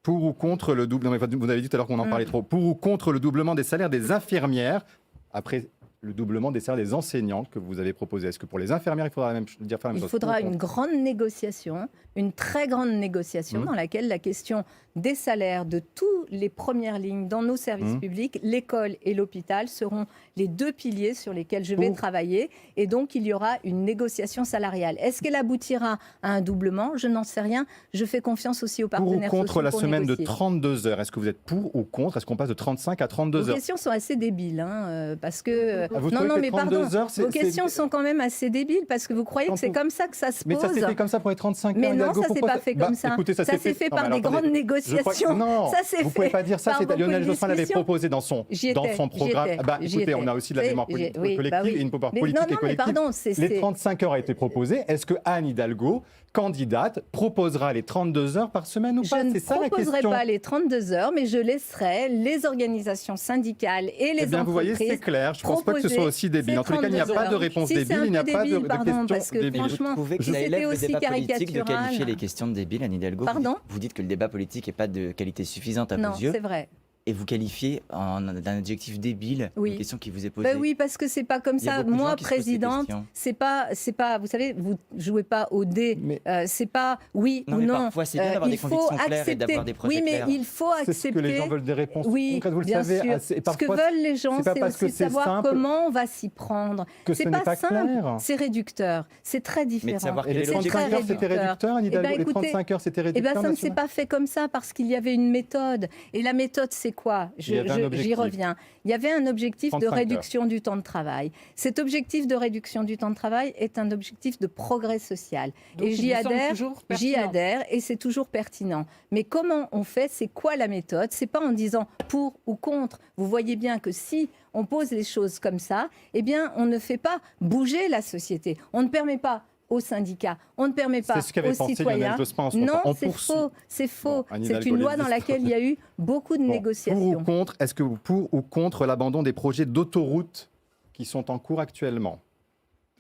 A: Pour ou contre le double... Non, mais vous avez dit tout à l'heure qu'on en parlait trop. Pour ou contre le doublement des salaires des infirmières après le doublement des salaires des enseignants que vous avez proposé? Est-ce que pour les infirmières, il faudra la même chose?
B: Il faudra une grande négociation, une très grande négociation dans laquelle la question des salaires de toutes les premières lignes dans nos services publics, l'école et l'hôpital, seront les deux piliers sur lesquels je vais travailler. Et donc, il y aura une négociation salariale. Est-ce qu'elle aboutira à un doublement? Je n'en sais rien. Je fais confiance aussi aux
A: Pour ou
B: partenaires
A: contre
B: sociaux
A: la
B: pour
A: semaine
B: négocier.
A: de 32 heures? Est-ce que vous êtes pour ou contre? Est-ce qu'on passe de 35 à 32
B: Vos
A: heures?
B: questions sont assez débiles, hein, parce que...
A: Ah, vous
B: non,
A: trouvez
B: non,
A: que
B: mais
A: 32
B: pardon,
A: heures, c'est-
B: vos
A: c'est-
B: questions sont quand même assez débiles, parce que vous croyez
A: Quand
B: que c'est
A: vous-
B: comme ça que ça se
A: Mais
B: pose.
A: ça s'est fait comme ça pour les 35
B: Mais
A: heures,
B: non,
A: Hidalgo.
B: ça s'est
A: Pourquoi
B: pas fait
A: Bah,
B: comme ça.
A: Écoutez, ça
B: Ça s'est fait
A: Non,
B: par
A: mais
B: des
A: attendez,
B: grandes
A: je crois
B: négociations.
A: Non,
B: Ça s'est
A: vous
B: fait
A: pouvez pas dire ça.
B: par
A: C'est
B: beaucoup
A: Lionel
B: de
A: Jospin l'avait
B: discussions.
A: proposé dans son
B: J'y étais,
A: programme.
B: j'y étais,
A: Bah,
B: j'y
A: écoutez, on
B: étais.
A: a aussi de la mémoire
B: Oui,
A: collective
B: bah oui.
A: et une mémoire
B: Mais
A: politique
B: non,
A: et
B: non, mais
A: collective.
B: pardon,
A: Les 35 heures a été proposé. Est-ce que Anne Hidalgo, candidate, proposera les 32 heures par semaine ou
B: Je
A: pas?
B: ne
A: C'est ça la
B: proposerai
A: question.
B: pas les 32 heures, mais je laisserai les organisations syndicales et les
A: Eh bien, vous voyez,
B: entreprises
A: c'est clair. Je ne pense pas que ce soit
B: proposer
A: aussi débile.
B: ces
A: En tous les cas, il n'y a
B: 32
A: pas de
B: heures.
A: réponse
B: Si, c'est
A: débile.
B: un
A: Il n'y a
B: peu
A: pas de
B: débile, pardon,
A: question
B: parce que
A: débile.
F: Vous
B: franchement,
F: trouvez que
B: si
F: ça
B: c'était
F: élève le
B: aussi
F: débat politique de
B: caricatural.
F: qualifier les questions de débiles, Anne Hidalgo?
B: Pardon
F: Vous dites que le débat politique n'est pas de qualité suffisante à
B: Non,
F: vos yeux,
B: c'est vrai.
F: et vous qualifiez d'un adjectif débile
B: Oui.
F: une question qui vous est posée.
B: Ben oui, parce que c'est pas comme
F: Il y a
B: ça.
F: beaucoup de gens
B: Moi,
F: qui se posent ces
B: présidente,
F: questions.
B: c'est pas. Vous savez, vous jouez pas au dé.
A: Mais-
B: C'est pas oui
F: Non,
B: ou
F: mais
B: non.
F: parfois, c'est bien d'avoir
B: il
F: des
B: faut
F: convictions claires et
B: accepter.
F: d'avoir des projets
B: Oui, mais
F: clairs.
B: il faut
A: C'est
B: accepter.
A: ce que les gens veulent, des réponses
B: Oui,
A: concrètes, vous le
B: bien
A: savez.
B: sûr.
A: Et
B: Ce que
A: parfois,
B: veulent les gens,
A: c'est pas
B: c'est
A: parce que
B: aussi
A: c'est
B: savoir
A: simple
B: comment on va s'y prendre.
A: que
B: C'est
A: ce n'est
B: pas
A: pas
B: simple,
A: clair.
B: c'est réducteur, c'est très différent.
F: savoir
A: Et les
F: C'est
A: 35
B: très
A: heures, c'était réducteur, Anne Hidalgo?
B: Eh ben,
A: Les
B: écoutez,
A: 35 heures, c'était
B: Eh
A: réducteur?
B: bien, ça ne s'est
A: national
B: pas fait comme ça parce qu'il y avait une méthode. Et la méthode, c'est quoi?
A: Il y avait un
B: J'y
A: objectif.
B: reviens. Il y avait un objectif de
A: 35 heures.
B: réduction du temps de travail. Cet objectif de réduction du temps de travail est un objectif de progrès social.
C: Donc,
B: et
C: il
B: j'y
C: vous semble
B: adhère,
C: toujours
B: j'y
C: pertinent.
B: adhère et c'est toujours pertinent. Mais comment on fait? C'est quoi la méthode? C'est pas en disant pour ou contre. Vous voyez bien que si on pose les choses comme ça, eh bien, on ne fait pas bouger la société. On ne permet pas aux syndicats, on ne permet pas
A: C'est ce qu'avait
B: aux
A: pensé
B: citoyens.
A: Lionel Jospin en son
B: Non,
A: temps. On
B: c'est
A: poursuit.
B: faux, c'est faux.
A: Bon, Anne
B: C'est
A: Hidalgo
B: une
A: les
B: loi dans
A: dit.
B: laquelle il y a eu beaucoup de
A: Bon,
B: négociations.
A: Pour ou contre, est-ce que vous pour ou contre l'abandon des projets d'autoroutes qui sont en cours actuellement?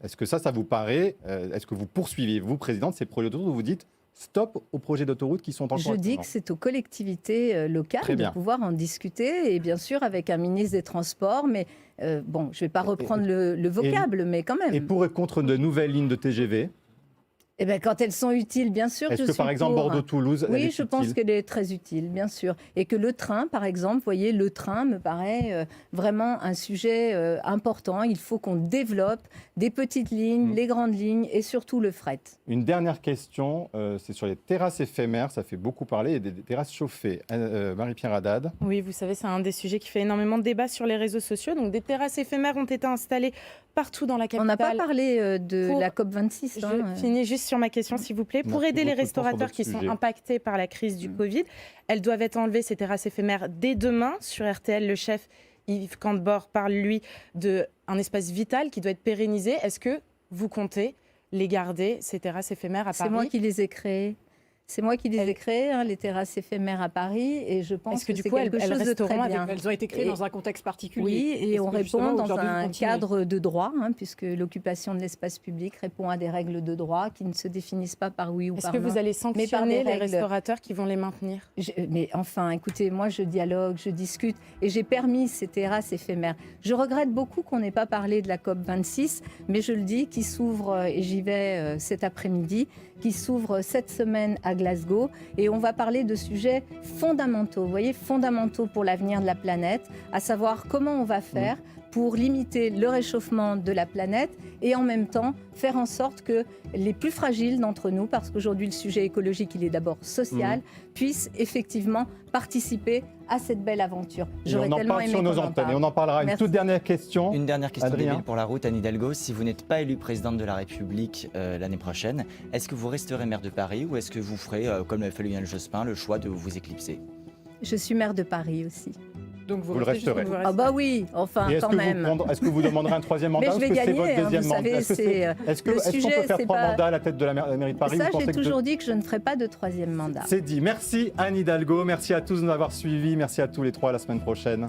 A: Est-ce que ça vous paraît est-ce que vous poursuivez, vous, présidente, ces projets d'autoroutes, ou vous dites stop aux projets d'autoroutes qui sont en cours
B: Je dis
A: actuellement?
B: que c'est aux collectivités locales
A: Très
B: de
A: bien.
B: pouvoir en discuter, et bien sûr avec un ministre des Transports, mais bon, je ne vais pas reprendre le vocable, mais quand même.
A: Et pour et contre de nouvelles lignes de TGV?
B: Eh ben, quand elles sont utiles, bien sûr.
A: Est-ce
B: je
A: que
B: suis
A: par exemple
B: pour.
A: Bordeaux-Toulouse, elle
B: Oui,
A: est
B: je pense
A: utile?
B: qu'elle est très utile, bien sûr. Et que le train, par exemple, vous voyez, le train me paraît vraiment un sujet important. Il faut qu'on développe des petites lignes, les grandes lignes et surtout le fret.
A: Une dernière question, c'est sur les terrasses éphémères, ça fait beaucoup parler, et des terrasses chauffées. Marie-Pierre Haddad.
D: Oui, vous savez, c'est un des sujets qui fait énormément de débats sur les réseaux sociaux. Donc, des terrasses éphémères ont été installées partout dans la
B: On
D: capitale.
B: n'a pas parlé de
D: Pour-
B: la COP26.
D: Je finis juste sur ma question, s'il vous plaît. Pour
A: Merci
D: aider les
A: beaucoup, je pense, sur
D: restaurateurs
A: d'autres
D: qui sont
A: sujets.
D: impactés par la crise du Covid, elles doivent être enlevées, ces terrasses éphémères, dès demain. Sur RTL, le chef Yves Cantebord parle, lui, d'un espace vital qui doit être pérennisé. Est-ce que vous comptez les garder, ces terrasses éphémères à
B: C'est
D: Paris?
B: moi qui les ai créées. C'est moi qui les ai créées, les terrasses éphémères à Paris, et je pense
D: Est-ce que
B: que
D: du
B: c'est
D: coup,
B: quelque
D: elles
B: chose de
D: resteront
B: très
D: avec
B: bien.
C: Elles ont été créées
B: Et-
C: dans un contexte particulier.
B: Oui, et
C: Est-ce
B: on
C: que justement,
B: répond dans
C: aujourd'hui, vous
B: un
C: continuez
B: cadre de droit, puisque l'occupation de l'espace public répond à des règles de droit qui ne se définissent pas par oui ou
D: Est-ce
B: par
D: que
B: non.
D: vous allez
B: des
D: sanctionner les
B: règles.
D: restaurateurs qui vont les maintenir?
B: Mais enfin, écoutez, moi je dialogue, je discute et j'ai permis ces terrasses éphémères. Je regrette beaucoup qu'on n'ait pas parlé de la COP26, mais je le dis, qui s'ouvre, et j'y vais cet après-midi, qui s'ouvre cette semaine à Glasgow. Et on va parler de sujets fondamentaux, vous voyez, fondamentaux pour l'avenir de la planète, à savoir comment on va faire pour limiter le réchauffement de la planète et en même temps faire en sorte que les plus fragiles d'entre nous, parce qu'aujourd'hui le sujet écologique il est d'abord social, puissent effectivement participer à cette belle aventure.
A: Et
B: J'aurais
A: on en
B: tellement
A: parle
B: aimé
A: sur nos
B: qu'on en
A: antennes.
B: parle.
A: Et on en parlera. Une
B: Merci.
A: toute dernière question.
F: Une dernière question
A: Adrien.
F: débile pour la route, Anne Hidalgo. Si vous n'êtes pas élue présidente de la République l'année prochaine, est-ce que vous resterez maire de Paris ou est-ce que vous ferez, comme l'avait fait Lionel Jospin, le choix de vous éclipser?
B: Je suis maire de Paris aussi.
C: Donc
A: Vous le
C: restez jusqu'au
A: resterez.
C: bout.
B: Ah bah oui, enfin
A: Et est-ce
B: quand
A: que,
B: même.
A: est-ce que vous demanderez un troisième mandat
B: Mais je
A: ou
B: vais
A: est-ce que c'est
B: gagner,
A: votre deuxième
B: vous
A: mandat?
B: savez,
A: Est-ce que
B: c'est,
A: est-ce
B: le
A: qu'on
B: sujet,
A: peut faire
B: c'est
A: 3
B: pas-
A: mandats à la tête de la mairie de Paris?
B: Ça,
A: Vous pensez
B: j'ai
A: que deux-
B: toujours dit que je ne ferai pas de troisième mandat.
A: C'est dit. Merci Anne Hidalgo. Merci à tous de nous avoir suivis. Merci à tous les trois. À la semaine prochaine.